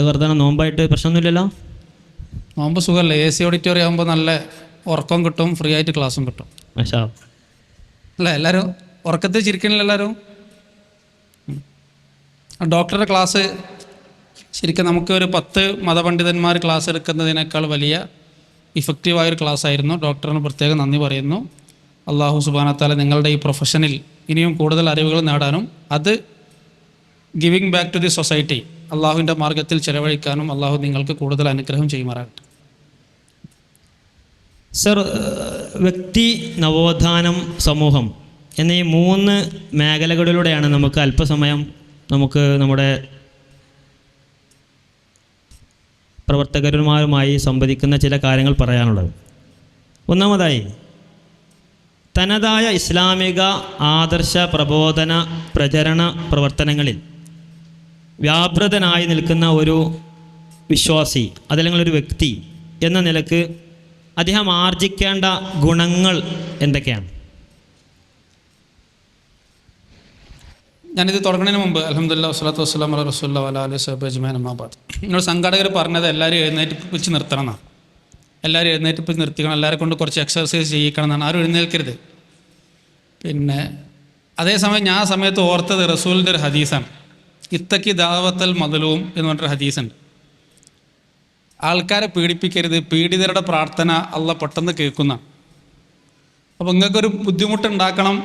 വെറുതെ നോമ്പായിട്ട് പ്രശ്നമൊന്നുമില്ലല്ലോ? നോമ്പ് സുഖമല്ലേ? AC ഓഡിറ്റോറിയം ആകുമ്പോൾ നല്ല ഉറക്കം കിട്ടും, ഫ്രീ ആയിട്ട് ക്ലാസ്സും കിട്ടും. മാഷാ അല്ല, എല്ലാവരും ഉറക്കത്തിൽ ചിരിക്കണില്ല എല്ലാവരും. ഡോക്ടറുടെ ക്ലാസ് ശരിക്കും നമുക്ക് ഒരു 10 മതപണ്ഡിതന്മാർ ക്ലാസ് എടുക്കുന്നതിനേക്കാൾ വലിയ ഇഫക്റ്റീവായൊരു ക്ലാസ് ആയിരുന്നു. ഡോക്ടറിന് പ്രത്യേകം നന്ദി പറയുന്നു. അള്ളാഹു സുബ്ഹാനഹു വ തആല നിങ്ങളുടെ ഈ പ്രൊഫഷനിൽ ഇനിയും കൂടുതൽ അറിവുകൾ നേടാനും അത് giving back to the society, അള്ളാഹുവിൻ്റെ മാർഗത്തിൽ ചെലവഴിക്കാനും അള്ളാഹു നിങ്ങൾക്ക് കൂടുതൽ അനുഗ്രഹം ചെയ്യുമാറാകട്ടെ. സർ, വ്യക്തി, നവോത്ഥാനം, സമൂഹം എന്നീ 3 മേഖലകളിലൂടെയാണ് നമുക്ക് അല്പസമയം നമ്മുടെ പ്രവർത്തകരുമാരുമായി സംവദിക്കുന്ന ചില കാര്യങ്ങൾ പറയാനുള്ളത്. ഒന്നാമതായി, തനതായ ഇസ്ലാമിക ആദർശ പ്രബോധന പ്രചരണ പ്രവർത്തനങ്ങളിൽ വ്യാപൃതനായി നിൽക്കുന്ന ഒരു വിശ്വാസി അതല്ലെങ്കിൽ ഒരു വ്യക്തി എന്ന നിലക്ക് അദ്ദേഹം ആർജിക്കേണ്ട ഗുണങ്ങൾ എന്തൊക്കെയാണ്? ഞാനിത് തുടങ്ങുന്നതിന് മുമ്പ് അൽഹംദുലില്ലാഹി വസ്സലാത്തു വസ്സലാമു അലാ റസൂലില്ലാഹി വഅലാ ആലിഹി വസഹ്ബിഹി അജ്മഈൻ, അമ്മാ ബഅദ്. നിങ്ങൾ സംഘാടകർ പറഞ്ഞത് എല്ലാവരും എഴുന്നേറ്റ് വെച്ച് നിർത്തണം എന്നാണ്. എല്ലാവരും എഴുന്നേറ്റ് വെച്ച് നിർത്തിക്കണം, എല്ലാവരെ കൊണ്ട് കുറച്ച് എക്സർസൈസ് ചെയ്യിക്കണം എന്നാണ്. ആരും എഴുന്നേൽക്കരുത്. പിന്നെ അതേസമയം ഞാൻ ആ സമയത്ത് ഓർത്തത് റസൂലിൻ്റെ ഒരു ഹദീസാണ്. ഇത്തക്കി ദാവത്തൽ മദ്ലൂം എന്ന് പറഞ്ഞൊരു ഹദീസുണ്ട്. ആൾക്കാരെ പീഡിപ്പിക്കരുത്, പീഡിതരുടെ പ്രാർത്ഥന അള്ളാഹ് പെട്ടെന്ന് കേൾക്കുന്ന. അപ്പോൾ നിങ്ങൾക്കൊരു ബുദ്ധിമുട്ടുണ്ടാക്കണം.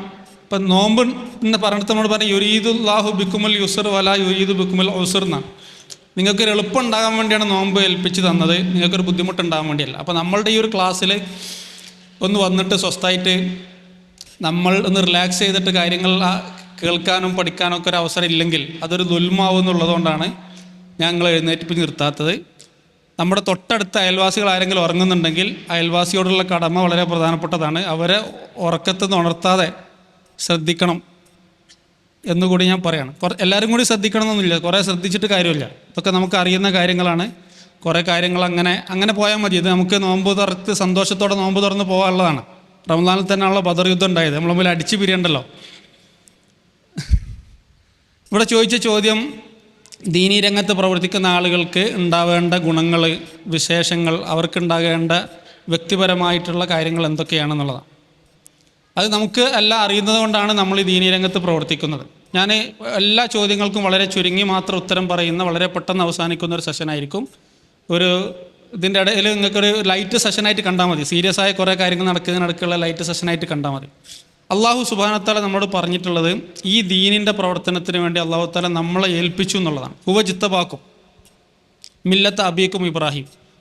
ഇപ്പം നോമ്പ് എന്ന് പറഞ്ഞിട്ട് നമ്മൾ പറയും യുരീദുല്ലാഹു ബിക്കുമുൽ യുസ്ർ വലാ യുരീദു ബിക്കുമുൽ ഉസ്ർ എന്നാണ്. നിങ്ങൾക്കൊരു എളുപ്പം ഉണ്ടാകാൻ വേണ്ടിയാണ് നോമ്പ് ഏൽപ്പിച്ച് തന്നത്, നിങ്ങൾക്കൊരു ബുദ്ധിമുട്ടുണ്ടാകാൻ വേണ്ടിയല്ല. അപ്പോൾ നമ്മളുടെ ഈ ഒരു ക്ലാസ്സിൽ ഒന്ന് വന്നിട്ട് സ്വസ്ഥമായിട്ട് നമ്മൾ ഒന്ന് റിലാക്സ് ചെയ്തിട്ട് കാര്യങ്ങൾ കേൾക്കാനും പഠിക്കാനും ഒക്കെ ഒരു അവസരം ഇല്ലെങ്കിൽ അതൊരു ദുൽമാവും എന്നുള്ളതുകൊണ്ടാണ് ഞങ്ങൾ എഴുന്നേറ്റിപ്പിച്ച് നിർത്താത്തത്. നമ്മുടെ തൊട്ടടുത്ത അയൽവാസികൾ ആരെങ്കിലും ഉറങ്ങുന്നുണ്ടെങ്കിൽ അയൽവാസിയോടുള്ള കടമ വളരെ പ്രധാനപ്പെട്ടതാണ്. അവരെ ഉറക്കത്തിൽ നിന്ന് ഉണർത്താതെ ശ്രദ്ധിക്കണം എന്നുകൂടി ഞാൻ പറയണം. എല്ലാവരും കൂടി ശ്രദ്ധിക്കണം എന്നൊന്നുമില്ല, കുറേ ശ്രദ്ധിച്ചിട്ട് കാര്യമില്ല. ഇതൊക്കെ നമുക്ക് അറിയുന്ന കാര്യങ്ങളാണ്. കുറേ കാര്യങ്ങൾ അങ്ങനെ പോയാൽ മതി. ഇത് നമുക്ക് നോമ്പ് തുറത്ത് സന്തോഷത്തോടെ നോമ്പ് തുറന്ന് പോകാനുള്ളതാണ്. റമദാനിൽ തന്നെയാണല്ലോ ബദർ യുദ്ധം ഉണ്ടായത്. നമ്മൾ തമ്മിൽ അടിച്ചു പിരിയണ്ടല്ലോ. ഇവിടെ ചോദിച്ച ചോദ്യം ദീനീ രംഗത്ത് പ്രവർത്തിക്കുന്ന ആളുകൾക്ക് ഉണ്ടാവേണ്ട ഗുണങ്ങൾ, വിശേഷങ്ങൾ, അവർക്കുണ്ടാകേണ്ട വ്യക്തിപരമായിട്ടുള്ള കാര്യങ്ങൾ എന്തൊക്കെയാണെന്നുള്ളതാണ്. അത് നമുക്ക് എല്ലാം അറിയുന്നത് കൊണ്ടാണ് നമ്മൾ ഈ ദീനീ രംഗത്ത് പ്രവർത്തിക്കുന്നത്. ഞാൻ എല്ലാ ചോദ്യങ്ങൾക്കും വളരെ ചുരുങ്ങി മാത്രം ഉത്തരം പറയുന്ന, വളരെ പെട്ടെന്ന് അവസാനിക്കുന്ന ഒരു സെഷനായിരിക്കും. ഇതിൻ്റെ ഇടയിൽ നിങ്ങൾക്കൊരു ലൈറ്റ് സെഷനായിട്ട് കണ്ടാൽ മതി. സീരിയസ് ആയ കുറേ കാര്യങ്ങൾ നടക്കുന്നതിനടക്കുള്ള ലൈറ്റ് സെഷനായിട്ട് കണ്ടാൽ മതി. അള്ളാഹു സുബ്ഹാനഹു വ തആല നമ്മളോട് പറഞ്ഞിട്ടുള്ളത് ഈ ദീനിൻ്റെ പ്രവർത്തനത്തിന് വേണ്ടി അള്ളാഹു തആല നമ്മളെ ഏൽപ്പിച്ചു എന്നുള്ളതാണ്. ഹുവ ജിത്തബാക്കും മില്ലത്ത് അബീക്കും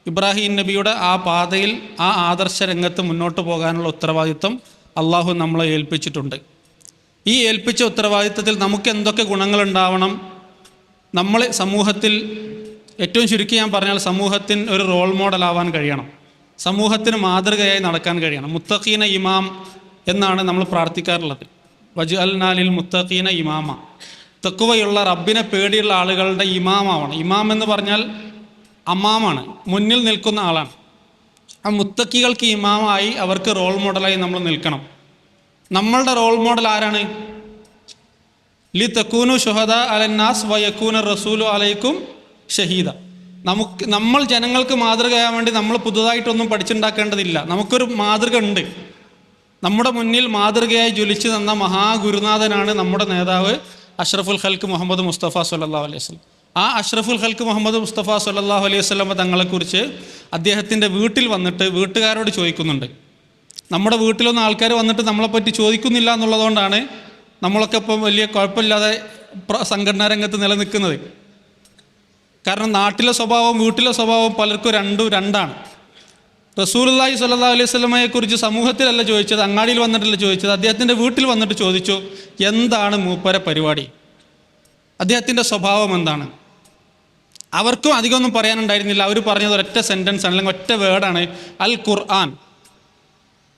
ഇബ്രാഹിം നബിയുടെ ആ പാതയിൽ, ആ ആദർശ രംഗത്ത് മുന്നോട്ട് പോകാനുള്ള ഉത്തരവാദിത്വം അള്ളാഹു നമ്മളെ ഏൽപ്പിച്ചിട്ടുണ്ട്. ഈ ഏൽപ്പിച്ച ഉത്തരവാദിത്വത്തിൽ നമുക്ക് എന്തൊക്കെ ഗുണങ്ങളുണ്ടാവണം? നമ്മൾ സമൂഹത്തിൽ, ഏറ്റവും ചുരുക്കി ഞാൻ പറഞ്ഞാൽ, സമൂഹത്തിന് ഒരു റോൾ മോഡലാവാൻ കഴിയണം, സമൂഹത്തിന് മാതൃകയായി നടക്കാൻ കഴിയണം. മുത്തഖീന ഇമാം എന്നാണ് നമ്മൾ പ്രാർത്ഥിക്കാറുള്ളത്. വജ്അൽനാ ലിൽ മുത്തഖീന ഇമാമ. തഖ്വയുള്ള, റബ്ബിനെ പേടിയുള്ള ആളുകളുടെ ഇമാമാവണം. ഇമാം എന്ന് പറഞ്ഞാൽ അമാമാണ്, മുന്നിൽ നിൽക്കുന്ന ആളാണ്. ആ മുത്തക്കികൾക്ക് ഇമാമായി, അവർക്ക് റോൾ മോഡലായി നമ്മൾ നിൽക്കണം. നമ്മളുടെ റോൾ മോഡൽ ആരാണ്? ലി തകൂനു ഷുഹദാ അലന്നാസ് വയകൂന റസൂലു അലൈക്കും ഷഹീദ. നമ്മൾ ജനങ്ങൾക്ക് മാതൃകയാൻ വേണ്ടി നമ്മൾ പുതുതായിട്ടൊന്നും പഠിച്ചുണ്ടാക്കേണ്ടതില്ല. നമുക്കൊരു മാതൃക ഉണ്ട്. നമ്മുടെ മുന്നിൽ മാതൃകയായി ജ്വലിച്ചു തന്ന മഹാഗുരുനാഥനാണ് നമ്മുടെ നേതാവ് അഷ്റഫുൽ ഖൽക്ക് മുഹമ്മദ് മുസ്തഫ സല്ലല്ലാഹു അലൈഹി വസല്ലം. ആ അഷ്റഫുൽ ഖൽക്ക് മുഹമ്മദ് മുസ്തഫ സല്ലല്ലാഹു അലൈഹി വസല്ലം തങ്ങളെക്കുറിച്ച് അദ്ദേഹത്തിൻ്റെ വീട്ടിൽ വന്നിട്ട് വീട്ടുകാരോട് ചോദിക്കുന്നുണ്ട്. നമ്മുടെ വീട്ടിലൊന്നും ആൾക്കാർ വന്നിട്ട് നമ്മളെപ്പറ്റി ചോദിക്കുന്നില്ല എന്നുള്ളതുകൊണ്ടാണ് നമ്മളൊക്കെ ഇപ്പം വലിയ കുഴപ്പമില്ലാതെ സംഘടനാ രംഗത്ത് നിലനിൽക്കുന്നത്. കാരണം നാട്ടിലെ സ്വഭാവവും വീട്ടിലെ സ്വഭാവവും പലർക്കും രണ്ടാണ്. റസൂലുള്ളാഹി സ്വല്ലല്ലാഹു അലൈഹി വസല്ലമയെക്കുറിച്ച് സമൂഹത്തിലല്ല ചോദിച്ചത്, അങ്ങാടിയിൽ വന്നിട്ടല്ല ചോദിച്ചത്, അദ്ദേഹത്തിൻ്റെ വീട്ടിൽ വന്നിട്ട് ചോദിച്ചു, എന്താണ് മൂപ്പരെ പരിപാടി, അദ്ദേഹത്തിൻ്റെ സ്വഭാവം എന്താണ്? അവർക്കും അധികമൊന്നും പറയാനുണ്ടായിരുന്നില്ല. അവർ പറഞ്ഞത് ഒരൊറ്റ സെൻറ്റൻസ് ആണ്, അല്ലെങ്കിൽ ഒറ്റ വേർഡാണ്, അൽ ഖുർആൻ.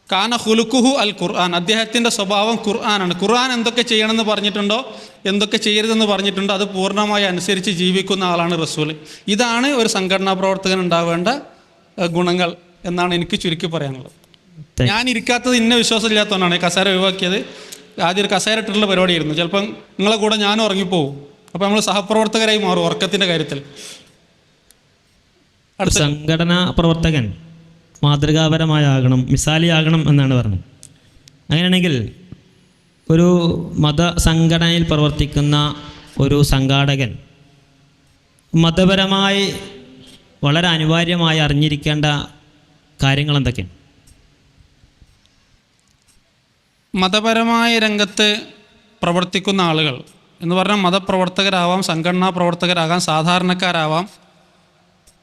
കാന ഖുലുഖുഹു അൽ ഖുർആൻ. അദ്ദേഹത്തിൻ്റെ സ്വഭാവം ഖുർആനാണ്. ഖുർആൻ എന്തൊക്കെ ചെയ്യണമെന്ന് പറഞ്ഞിട്ടുണ്ടോ, എന്തൊക്കെ ചെയ്യരുതെന്ന് പറഞ്ഞിട്ടുണ്ടോ, അത് പൂർണ്ണമായി അനുസരിച്ച് ജീവിക്കുന്ന ആളാണ് റസൂൽ. ഇതാണ് ഒരു സംഘടനാ പ്രവർത്തകൻ ഉണ്ടാവേണ്ട ഗുണങ്ങൾ എന്നാണ് എനിക്ക് ചുരുക്കി പറയാനുള്ളത്. ഞാൻ ഇരിക്കാത്തത് ഇന്ന വിശ്വാസമില്ലാത്തതുകൊണ്ടാണ് കസേര ഒഴിവാക്കിയത്. ആദ്യം ഒരു കസേര ഇട്ടിട്ടുള്ള പരിപാടിയായിരുന്നു. ചിലപ്പം നിങ്ങളെ കൂടെ ഞാനും ഉറങ്ങിപ്പോവും. അപ്പോൾ നമ്മൾ സഹപ്രവർത്തകരായി മാറും ഉറക്കത്തിൻ്റെ കാര്യത്തിൽ. സംഘടനാ പ്രവർത്തകൻ മാതൃകാപരമായാകണം, മിസാലിയാകണം എന്നാണ് പറഞ്ഞത്. അങ്ങനെയാണെങ്കിൽ ഒരു മതസംഘടനയിൽ പ്രവർത്തിക്കുന്ന ഒരു സംഘാടകൻ മതപരമായി വളരെ അനിവാര്യമായി അറിഞ്ഞിരിക്കേണ്ട കാര്യങ്ങൾ എന്തൊക്കെയാണ്? മതപരമായ രംഗത്ത് പ്രവർത്തിക്കുന്ന ആളുകൾ എന്ന് പറഞ്ഞാൽ മതപ്രവർത്തകരാവാം, സംഘടനാ പ്രവർത്തകരാകാം, സാധാരണക്കാരാവാം,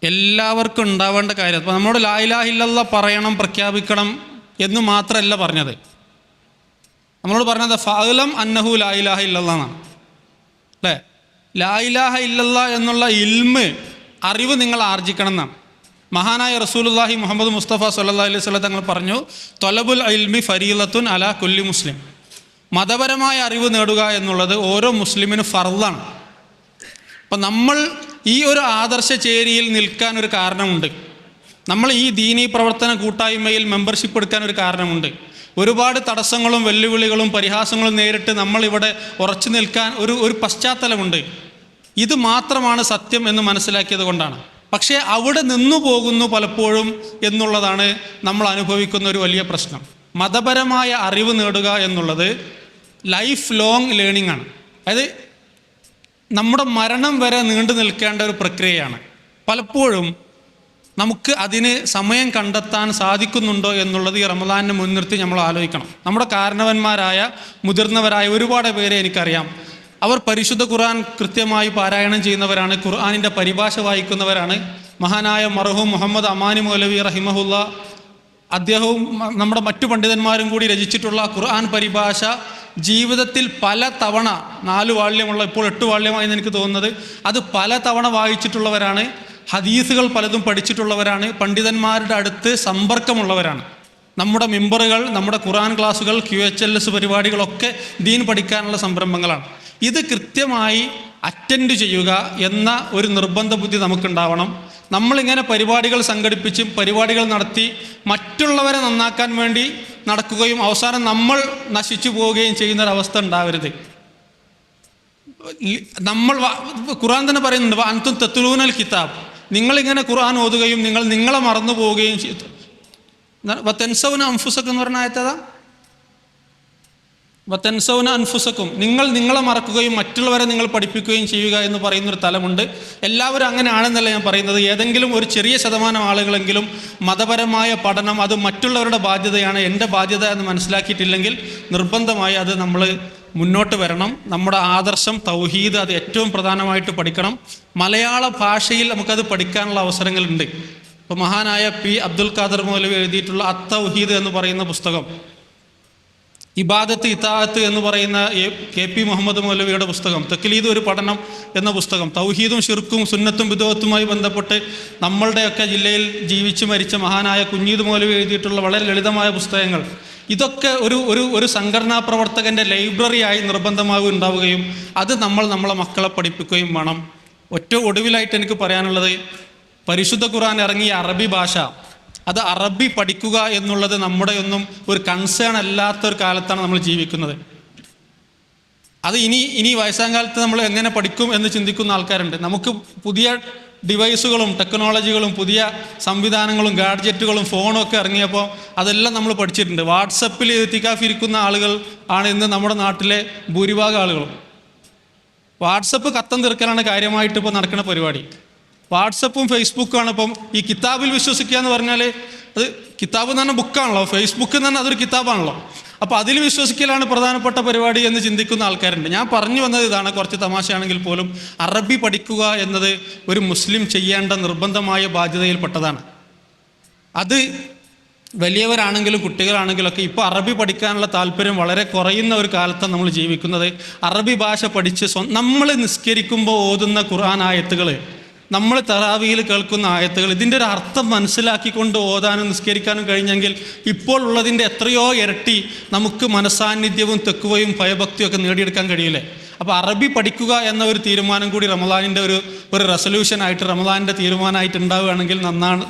എല്ലാവർക്കും ഉണ്ടാവേണ്ട കാര്യം. അപ്പോൾ നമ്മളോട് ലാ ഇലാഹ ഇല്ലല്ലാഹ് പറയണം, പ്രഖ്യാപിക്കണം എന്ന് മാത്രമല്ല പറഞ്ഞത്. നമ്മളോട് പറഞ്ഞത് ഫഅലം അന്നഹു ലാ ഇലാഹ ഇല്ലല്ലാഹ് എന്നാണ്, അല്ലേ? ലാ ഇലാഹ ഇല്ലല്ലാഹ് എന്നുള്ള ഇൽമ്, അറിവ് നിങ്ങൾ ആർജിക്കണം എന്നാണ്. മഹാനായ റസൂലുള്ളാഹി മുഹമ്മദ് മുസ്തഫ സല്ലല്ലാഹു അലൈഹി വസല്ലം തങ്ങൾ പറഞ്ഞു, തൊലബുൽ ഇൽമി ഫരീലത്തുൻ അലാ കുല്ലി മുസ്ലിം. മതപരമായ അറിവ് നേടുക എന്നുള്ളത് ഓരോ മുസ്ലിമിനും ഫർളാണ്. അപ്പം നമ്മൾ ഈ ഒരു ആദർശ ചേരിയിൽ നിൽക്കാൻ ഒരു കാരണമുണ്ട്. നമ്മൾ ഈ ദീനീ പ്രവർത്തന കൂട്ടായ്മയിൽ മെമ്പർഷിപ്പ് എടുക്കാൻ ഒരു കാരണമുണ്ട്. ഒരുപാട് തടസ്സങ്ങളും വെല്ലുവിളികളും പരിഹാസങ്ങളും നേരിട്ട് നമ്മളിവിടെ ഉറച്ചു നിൽക്കാൻ ഒരു പശ്ചാത്തലമുണ്ട്. ഇത് മാത്രമാണ് സത്യം എന്ന് മനസ്സിലാക്കിയത് കൊണ്ടാണ്. പക്ഷേ അവിടെ നിന്നു പോകുന്നു പലപ്പോഴും എന്നുള്ളതാണ് നമ്മൾ അനുഭവിക്കുന്ന ഒരു വലിയ പ്രശ്നം. മതപരമായ അറിവ് നേടുക എന്നുള്ളത് ലൈഫ് ലോങ് ലേണിംഗ് ആണ്. അതായത് നമ്മുടെ മരണം വരെ നീണ്ടു നിൽക്കേണ്ട ഒരു പ്രക്രിയയാണ്. പലപ്പോഴും നമുക്ക് അതിന് സമയം കണ്ടെത്താൻ സാധിക്കുന്നുണ്ടോ എന്നുള്ളത് ഈ റമദാനിനെ മുൻനിർത്തി നമ്മൾ ആലോചിക്കണം. നമ്മുടെ കാരണവന്മാരായ മുതിർന്നവരായ ഒരുപാട് പേരെ എനിക്കറിയാം. അവർ പരിശുദ്ധ ഖുർആൻ കൃത്യമായി പാരായണം ചെയ്യുന്നവരാണ്, ഖുർആനിൻ്റെ പരിഭാഷ വായിക്കുന്നവരാണ്. മഹാനായ മർഹൂം മുഹമ്മദ് അമാനി മൗലവി റഹിമഹുല്ല, അദ്ദേഹവും നമ്മുടെ മറ്റു പണ്ഡിതന്മാരും കൂടി രചിച്ചിട്ടുള്ള ഖുർആൻ പരിഭാഷ ജീവിതത്തിൽ പല തവണ, 4 വാള്യമുള്ള, ഇപ്പോൾ 8 വാള്യമായി എനിക്ക് തോന്നുന്നത്, അത് പല തവണ വായിച്ചിട്ടുള്ളവരാണ്. ഹദീസുകൾ പലതും പഠിച്ചിട്ടുള്ളവരാണ്. പണ്ഡിതന്മാരുടെ അടുത്ത് സമ്പർക്കമുള്ളവരാണ്. നമ്മുടെ മിമ്പറുകൾ, നമ്മുടെ ഖുർആൻ ക്ലാസ്സുകൾ, QHLS പരിപാടികളൊക്കെ ദീൻ പഠിക്കാനുള്ള സംരംഭങ്ങളാണ്. ഇത് കൃത്യമായി അറ്റൻഡ് ചെയ്യുക എന്ന ഒരു നിർബന്ധ ബുദ്ധി നമുക്കുണ്ടാവണം. നമ്മളിങ്ങനെ പരിപാടികൾ സംഘടിപ്പിച്ചും പരിപാടികൾ നടത്തി മറ്റുള്ളവരെ നന്നാക്കാൻ വേണ്ടി നടക്കുകയും അവസാനം നമ്മൾ നശിച്ചു പോവുകയും ചെയ്യുന്നൊരവസ്ഥ ഉണ്ടാവരുത്. നമ്മൾ ഖുർആൻ തന്നെ പറയുന്നുണ്ട്, അൻതും തത്ലൂനൽ കിതാബ്, നിങ്ങളിങ്ങനെ ഖുർആൻ ഓതുകയും നിങ്ങളെ മറന്നു പോവുകയും ചെയ്തു. വതൻസൗന അൻഫുസക്കും എന്ന് പറഞ്ഞ ആയത്തതാ, വതൻസൗന അൻഫുസക്കും, നിങ്ങളെ മറക്കുകയും മറ്റുള്ളവരെ നിങ്ങൾ പഠിപ്പിക്കുകയും ചെയ്യുക എന്ന് പറയുന്നൊരു തലമുണ്ട്. എല്ലാവരും അങ്ങനെയാണെന്നല്ല ഞാൻ പറയുന്നത്. ഏതെങ്കിലും ഒരു ചെറിയ ശതമാനം ആളുകളെങ്കിലും മതപരമായ പഠനം അത് മറ്റുള്ളവരുടെ ബാധ്യതയാണ്, എൻ്റെ ബാധ്യത എന്ന് മനസ്സിലാക്കിയിട്ടില്ലെങ്കിൽ നിർബന്ധമായി അത് നമ്മൾ മുന്നോട്ട് വരണം. നമ്മുടെ ആദർശം തൗഹീദ്, അത് ഏറ്റവും പ്രധാനമായിട്ട് പഠിക്കണം. മലയാള ഭാഷയിൽ നമുക്കത് പഠിക്കാനുള്ള അവസരങ്ങളുണ്ട്. ഇപ്പോൾ മഹാനായ പി അബ്ദുൽ ഖാദർ മൗലവി എഴുതിയിട്ടുള്ള അത്തൗഹീദ് എന്ന് പറയുന്ന പുസ്തകം, ഇബാദത്ത് ഇതാഅത്ത് എന്ന് പറയുന്ന KP മുഹമ്മദ് മൗലവിയുടെ പുസ്തകം, തക്ലീദ് ഒരു പഠനം എന്ന പുസ്തകം, തൗഹീദും ഷിർക്കും സുന്നത്തും ബിദ്അത്തുമായി ബന്ധപ്പെട്ട് നമ്മളുടെയൊക്കെ ജില്ലയിൽ ജീവിച്ചു മരിച്ച മഹാനായ കുഞ്ഞീദ് മൗലവി എഴുതിയിട്ടുള്ള വളരെ ലളിതമായ പുസ്തകങ്ങൾ, ഇതൊക്കെ ഒരു സംഘടനാ പ്രവർത്തകൻ്റെ ലൈബ്രറിയായി നിർബന്ധമായി ഉണ്ടാവുകയും അത് നമ്മളെ മക്കളെ പഠിപ്പിക്കുകയും വേണം. ഒടുവിലായിട്ട് എനിക്ക് പറയാനുള്ളത്, പരിശുദ്ധ ഖുർആൻ ഇറങ്ങിയ അറബി ഭാഷ, അത് അറബി പഠിക്കുക എന്നുള്ളത് നമ്മുടെ ഒന്നും ഒരു കൺസേൺ അല്ലാത്തൊരു കാലത്താണ് നമ്മൾ ജീവിക്കുന്നത്. അത് ഇനി വയസ്സാം കാലത്ത് നമ്മൾ എങ്ങനെ പഠിക്കും എന്ന് ചിന്തിക്കുന്ന ആൾക്കാരുണ്ട്. നമുക്ക് പുതിയ ഡിവൈസുകളും ടെക്നോളജികളും പുതിയ സംവിധാനങ്ങളും ഗാഡ്ജറ്റുകളും ഫോണും ഒക്കെ ഇറങ്ങിയപ്പോൾ അതെല്ലാം നമ്മൾ പഠിച്ചിട്ടുണ്ട്. വാട്സപ്പിൽ ഇരിക്കുന്ന ആളുകൾ ആണ് ഇന്ന് നമ്മുടെ നാട്ടിലെ ഭൂരിഭാഗം ആളുകളും. വാട്സപ്പ് കത്തം തീർക്കലാണ് കാര്യമായിട്ട് ഇപ്പോൾ നടക്കുന്ന പരിപാടി. വാട്സപ്പും ഫേസ്ബുക്കാണ് ഇപ്പം. ഈ കിതാബിൽ വിശ്വസിക്കുക എന്ന് പറഞ്ഞാൽ, അത് കിതാബ് എന്ന് പറഞ്ഞാൽ ബുക്കാണല്ലോ, ഫേസ്ബുക്ക് എന്ന് പറഞ്ഞാൽ അതൊരു കിതാബാണല്ലോ. അപ്പോൾ അതിൽ വിശ്വസിക്കലാണ് പ്രധാനപ്പെട്ട പരിപാടി എന്ന് ചിന്തിക്കുന്ന ആൾക്കാരുണ്ട്. ഞാൻ പറഞ്ഞു വന്നത് ഇതാണ്, കുറച്ച് തമാശയാണെങ്കിൽ പോലും അറബി പഠിക്കുക എന്നത് ഒരു മുസ്ലിം ചെയ്യേണ്ട നിർബന്ധമായ ബാധ്യതയിൽപ്പെട്ടതാണ്. അത് വലിയവരാണെങ്കിലും കുട്ടികളാണെങ്കിലും ഒക്കെ ഇപ്പോൾ അറബി പഠിക്കാനുള്ള താല്പര്യം വളരെ കുറയുന്ന ഒരു കാലത്താണ് നമ്മൾ ജീവിക്കുന്നത്. അറബി ഭാഷ പഠിച്ച് നമ്മൾ നിസ്കരിക്കുമ്പോൾ ഓതുന്ന ഖുർആൻ ആയത്തുകൾ, നമ്മൾ തറാവിയിൽ കേൾക്കുന്ന ആയത്തുകൾ, ഇതിൻ്റെ ഒരു അർത്ഥം മനസ്സിലാക്കിക്കൊണ്ട് ഓതാനും നിസ്കരിക്കാനും കഴിഞ്ഞെങ്കിൽ ഇപ്പോൾ ഉള്ളതിൻ്റെ എത്രയോ ഇരട്ടി നമുക്ക് മനസാന്നിധ്യവും തെക്കുവയും ഭയഭക്തിയും ഒക്കെ നേടിയെടുക്കാൻ കഴിയില്ലേ? അപ്പോൾ അറബി പഠിക്കുക എന്ന ഒരു തീരുമാനം കൂടി റമദാനിൻ്റെ ഒരു റെസൊല്യൂഷനായിട്ട്, റമദാനിൻ്റെ തീരുമാനമായിട്ട് ഉണ്ടാവുകയാണെങ്കിൽ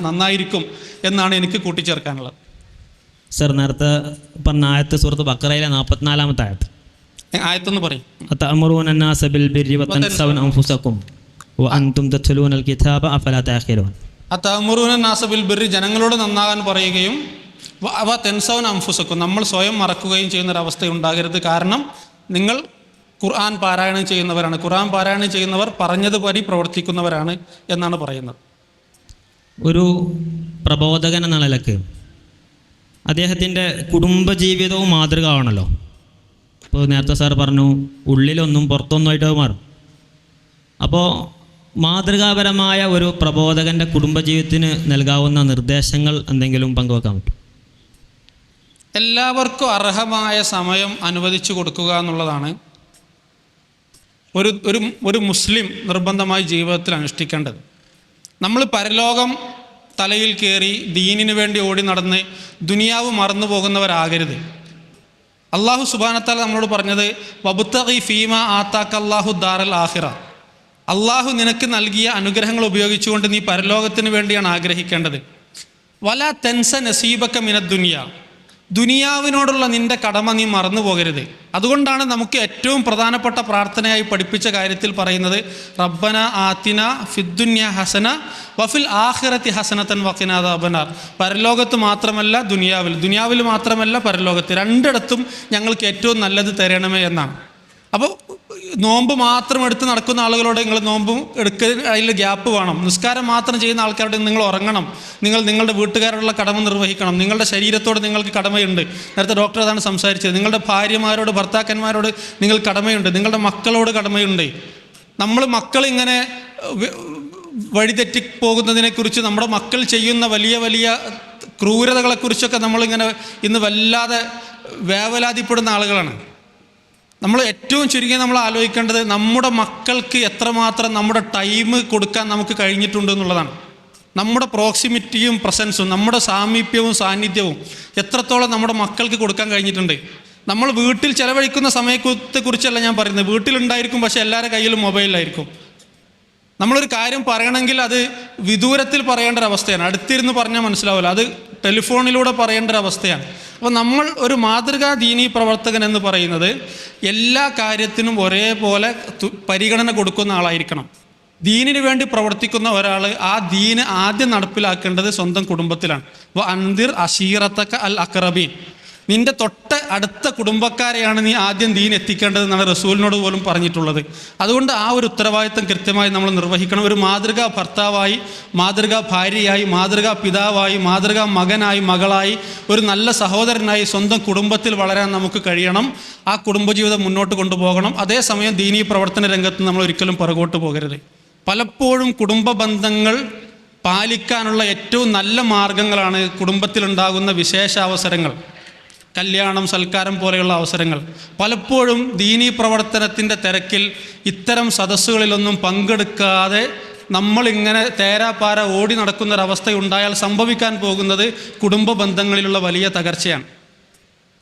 നന്നായിരിക്കും എന്നാണ് എനിക്ക് കൂട്ടിച്ചേർക്കാനുള്ളത്. സർ, നേരത്തെ പറഞ്ഞ ആയത്ത് സൂറത്ത് ബഖറയിലെ 44-ാമത്തെ ആയത്തെന്ന് പറയും. അതഅ്മുറൂന അന്നാസ ബിൽ ബിർരി വതൻസൗന അൻഫുസകും വഅൻതും തത്ലൂനൽ കിതാബ അഫലാ തഅഖിലൂൻ. അതഅ്മുറൂന നാസ ബിൽ ബിർരി, ജനങ്ങളോട് നന്നാകാൻ പറയുകയും അവ തെൻസൗന അൻഫുസക്കും, നമ്മൾ സ്വയം മറക്കുകയും ചെയ്യുന്നൊരവസ്ഥ ഉണ്ടാകരുത്. കാരണം നിങ്ങൾ ഖുർആൻ പാരായണം ചെയ്യുന്നവരാണ്, ഖുർആൻ പാരായണം ചെയ്യുന്നവർ പറഞ്ഞതുപടി പ്രവർത്തിക്കുന്നവരാണ് എന്നാണ് പറയുന്നത്. ഒരു പ്രബോധകൻ എന്ന നിലക്ക് അദ്ദേഹത്തിൻ്റെ കുടുംബജീവിതവും മാതൃക ആവണല്ലോ. ഇപ്പോൾ നേരത്തെ സാർ പറഞ്ഞു ഉള്ളിലൊന്നും പുറത്തൊന്നുമായിട്ട് മാറും. അപ്പോൾ മാതൃകാപരമായ ഒരു പ്രബോധകൻ്റെ കുടുംബജീവിതത്തിന് നൽകാവുന്ന നിർദ്ദേശങ്ങൾ എന്തെങ്കിലും പങ്കുവെക്കാൻ പറ്റും? എല്ലാവർക്കും അർഹമായ സമയം അനുവദിച്ചു കൊടുക്കുക എന്നുള്ളതാണ് ഒരു മുസ്ലിം നിർബന്ധമായി ജീവിതത്തിൽ അനുഷ്ഠിക്കേണ്ടത്. നമ്മൾ പരലോകം തലയിൽ കയറി ദീനിന് വേണ്ടി ഓടി നടന്ന് ദുനിയാവ് മറന്നു പോകുന്നവരാകരുത്. അള്ളാഹു സുബ്ഹാനഹു വ തആല നമ്മളോട് പറഞ്ഞത് വബ്തഗി ഫീമ ആതാക അല്ലാഹു ദാറൽ ആഖിറ, അള്ളാഹു നിനക്ക് നൽകിയ അനുഗ്രഹങ്ങൾ ഉപയോഗിച്ചുകൊണ്ട് നീ പരലോകത്തിന് വേണ്ടിയാണ് ആഗ്രഹിക്കേണ്ടത്. വലാ തെൻസ നസീബക മിനദ് ദുനിയ, ദുനിയാവിനോടുള്ള നിന്റെ കടമ നീ മറന്നു പോകരുത്. അതുകൊണ്ടാണ് നമുക്ക് ഏറ്റവും പ്രധാനപ്പെട്ട പ്രാർത്ഥനയായി പഠിപ്പിച്ച കാര്യത്തിൽ പറയുന്നത് റബ്ബന ആതിന ഫിദ്ദുന്യ ഹസന വഫിൽ ആഖിറതി ഹസനതൻ വഖിനാ അദാബന്നാർ. പരലോകത്ത് മാത്രമല്ല ദുനിയാവിൽ മാത്രമല്ല പരലോകത്ത്, രണ്ടിടത്തും ഞങ്ങൾക്ക് ഏറ്റവും നല്ലത് തരണമേ എന്നാണ്. അപ്പോൾ നോമ്പ് മാത്രം എടുത്ത് നടക്കുന്ന ആളുകളോട് നിങ്ങൾ നോമ്പും അതിൽ ഗ്യാപ്പ് വേണം. നിസ്കാരം മാത്രം ചെയ്യുന്ന ആൾക്കാരോട് നിങ്ങൾ ഉറങ്ങണം, നിങ്ങളുടെ വീട്ടുകാരോടുള്ള കടമ നിർവഹിക്കണം, നിങ്ങളുടെ ശരീരത്തോട് നിങ്ങൾക്ക് കടമയുണ്ട്. നേരത്തെ ഡോക്ടർ അതാണ് സംസാരിച്ചത്. നിങ്ങളുടെ ഭാര്യമാരോട് ഭർത്താക്കന്മാരോട് നിങ്ങൾ കടമയുണ്ട്, നിങ്ങളുടെ മക്കളോട് കടമയുണ്ട്. നമ്മൾ മക്കളിങ്ങനെ വഴിതെറ്റിപ്പോകുന്നതിനെക്കുറിച്ച്, നമ്മുടെ മക്കൾ ചെയ്യുന്ന വലിയ വലിയ ക്രൂരതകളെക്കുറിച്ചൊക്കെ നമ്മളിങ്ങനെ ഇന്ന് വല്ലാതെ വേവലാതിപ്പെടുന്ന ആളുകളാണ്. നമ്മൾ ഏറ്റവും ചുരുങ്ങി നമ്മൾ ആലോചിക്കേണ്ടത് നമ്മുടെ മക്കൾക്ക് എത്രമാത്രം നമ്മുടെ ടൈം കൊടുക്കാൻ നമുക്ക് കഴിഞ്ഞിട്ടുണ്ട് എന്നുള്ളതാണ്. നമ്മുടെ പ്രോക്സിമിറ്റിയും പ്രസൻസും, നമ്മുടെ സാമീപ്യവും സാന്നിധ്യവും എത്രത്തോളം നമ്മുടെ മക്കൾക്ക് കൊടുക്കാൻ കഴിഞ്ഞിട്ടുണ്ട്. നമ്മൾ വീട്ടിൽ ചെലവഴിക്കുന്ന സമയത്തെക്കുറിച്ചല്ല ഞാൻ പറയുന്നത്. വീട്ടിലുണ്ടായിരിക്കും, പക്ഷേ എല്ലാവരുടെ കയ്യിലും മൊബൈലിലായിരിക്കും. നമ്മളൊരു കാര്യം പറയണമെങ്കിൽ അത് വിദൂരത്തിൽ പറയേണ്ട ഒരവസ്ഥയാണ്, അടുത്തിരുന്ന് പറഞ്ഞാൽ മനസ്സിലാവില്ല. അത് ടെലിഫോണിലൂടെ പറയേണ്ട ഒരവസ്ഥയാണ്. അപ്പോൾ നമ്മൾ ഒരു മാതൃകാ ദീനീ പ്രവർത്തകൻ എന്ന് പറയുന്നത് എല്ലാ കാര്യത്തിനും ഒരേപോലെ പരിഗണന കൊടുക്കുന്ന ആളായിരിക്കണം. ദീനിന് വേണ്ടി പ്രവർത്തിക്കുന്ന ഒരാൾ ആ ദീന് ആദ്യം നടപ്പിലാക്കേണ്ടത് സ്വന്തം കുടുംബത്തിലാണ്. അൻദിർ അശീറത്തക അൽ അഖറബീൻ, നിന്റെ തൊട്ട് അടുത്ത കുടുംബക്കാരെയാണ് നീ ആദ്യം ദീൻ എത്തിക്കേണ്ടതെന്നാണ് റസൂലിനോട് പോലും പറഞ്ഞിട്ടുള്ളത്. അതുകൊണ്ട് ആ ഒരു ഉത്തരവാദിത്തം കൃത്യമായി നമ്മൾ നിർവഹിക്കണം. ഒരു മാതൃകാ ഭർത്താവായി, മാതൃകാ ഭാര്യയായി, മാതൃകാ പിതാവായി, മാതൃകാ മകനായി, മകളായി, ഒരു നല്ല സഹോദരനായി സ്വന്തം കുടുംബത്തിൽ വളരാൻ നമുക്ക് കഴിയണം. ആ കുടുംബജീവിതം മുന്നോട്ട് കൊണ്ടുപോകണം. അതേസമയം ദീനീ പ്രവർത്തന രംഗത്ത് നമ്മൾ ഒരിക്കലും പുറകോട്ട് പോകരുത്. പലപ്പോഴും കുടുംബ ബന്ധങ്ങൾ പാലിക്കാനുള്ള ഏറ്റവും നല്ല മാർഗങ്ങളാണ് കുടുംബത്തിലുണ്ടാകുന്ന വിശേഷാവസരങ്ങൾ, കല്യാണം, സൽക്കാരം പോലെയുള്ള അവസരങ്ങൾ. പലപ്പോഴും ദീനീ പ്രവർത്തനത്തിൻ്റെ തിരക്കിൽ ഇത്തരം സദസ്സുകളിലൊന്നും പങ്കെടുക്കാതെ നമ്മളിങ്ങനെ തേരാപ്പാര ഓടി നടക്കുന്നൊരവസ്ഥയുണ്ടായാൽ സംഭവിക്കാൻ പോകുന്നത് കുടുംബ ബന്ധങ്ങളിലുള്ള വലിയ തകർച്ചയാണ്.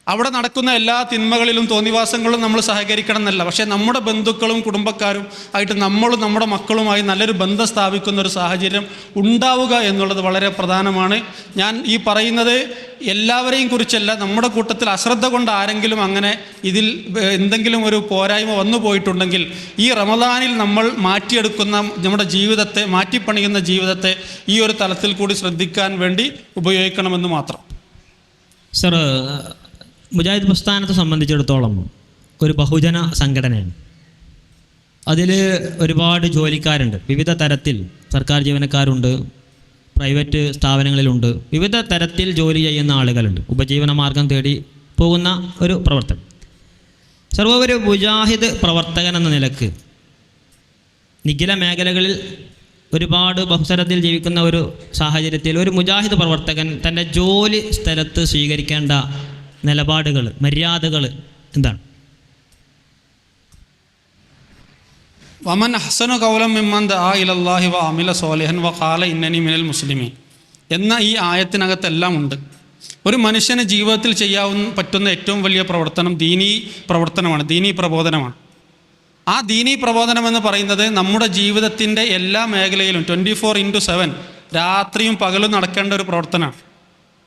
അവിടെ നടക്കുന്ന എല്ലാ തിന്മകളിലും തോന്നിവാസങ്ങളും നമ്മൾ സഹകരിക്കണം എന്നല്ല, പക്ഷേ നമ്മുടെ ബന്ധുക്കളും കുടുംബക്കാരും ആയിട്ട് നമ്മളും നമ്മുടെ മക്കളുമായി നല്ലൊരു ബന്ധം സ്ഥാപിക്കുന്ന ഒരു സാഹചര്യം ഉണ്ടാവുക എന്നുള്ളത് വളരെ പ്രധാനമാണ്. ഞാൻ ഈ പറയുന്നത് എല്ലാവരെയും കുറിച്ചല്ല, നമ്മുടെ കൂട്ടത്തിൽ അശ്രദ്ധ കൊണ്ട് ആരെങ്കിലും അങ്ങനെ ഇതിൽ എന്തെങ്കിലും ഒരു പോരായ്മ വന്നു പോയിട്ടുണ്ടെങ്കിൽ ഈ റമദാനിൽ നമ്മൾ മാറ്റിയെടുക്കുന്ന നമ്മുടെ ജീവിതത്തെ, മാറ്റിപ്പണിയുന്ന ജീവിതത്തെ ഈ ഒരു തലത്തിൽ കൂടി ശ്രദ്ധിക്കാൻ വേണ്ടി ഉപയോഗിക്കണമെന്ന് മാത്രം. സർ, മുജാഹിദ് പ്രസ്ഥാനത്തെ സംബന്ധിച്ചിടത്തോളം ഒരു ബഹുജന സംഘടനയാണ്. അതിൽ ഒരുപാട് ജോലിക്കാരുണ്ട്, വിവിധ തരത്തിൽ. സർക്കാർ ജീവനക്കാരുണ്ട്, പ്രൈവറ്റ് സ്ഥാപനങ്ങളിലുണ്ട്, വിവിധ തരത്തിൽ ജോലി ചെയ്യുന്ന ആളുകളുണ്ട്, ഉപജീവന മാർഗം തേടി പോകുന്ന ഒരു പ്രവർത്തനം. ഒരു മുജാഹിദ് പ്രവർത്തകൻ എന്ന നിലക്ക് നിഖില മേഖലകളിൽ ഒരുപാട് ബഹുസ്വരത്തിൽ ജീവിക്കുന്ന ഒരു സാഹചര്യത്തിൽ ഒരു മുജാഹിദ് പ്രവർത്തകൻ തൻ്റെ ജോലി സ്ഥലത്ത് സ്വീകരിക്കേണ്ട നിലപാടുകൾ, മര്യാദകൾ എന്താണ്? വമൻ അഹ്സനു ഖൗലൻ മിമ്മൻ ദആ ഇലല്ലാഹി വഅമില സ്വാലിഹൻ വഖാല ഇന്നനി മിനൽ മുസ്ലിമീൻ എന്ന ഈ ആയത്തിനകത്തെല്ലാം ഉണ്ട്. ഒരു മനുഷ്യന് ജീവിതത്തിൽ പറ്റുന്ന ഏറ്റവും വലിയ പ്രവർത്തനം ദീനീ പ്രവർത്തനമാണ്, ദീനീ പ്രബോധനമാണ്. ആ ദീനീ പ്രബോധനം എന്ന് പറയുന്നത് നമ്മുടെ ജീവിതത്തിൻ്റെ എല്ലാ മേഖലയിലും 24/7 രാത്രിയും പകലും നടക്കേണ്ട ഒരു പ്രവർത്തനമാണ്.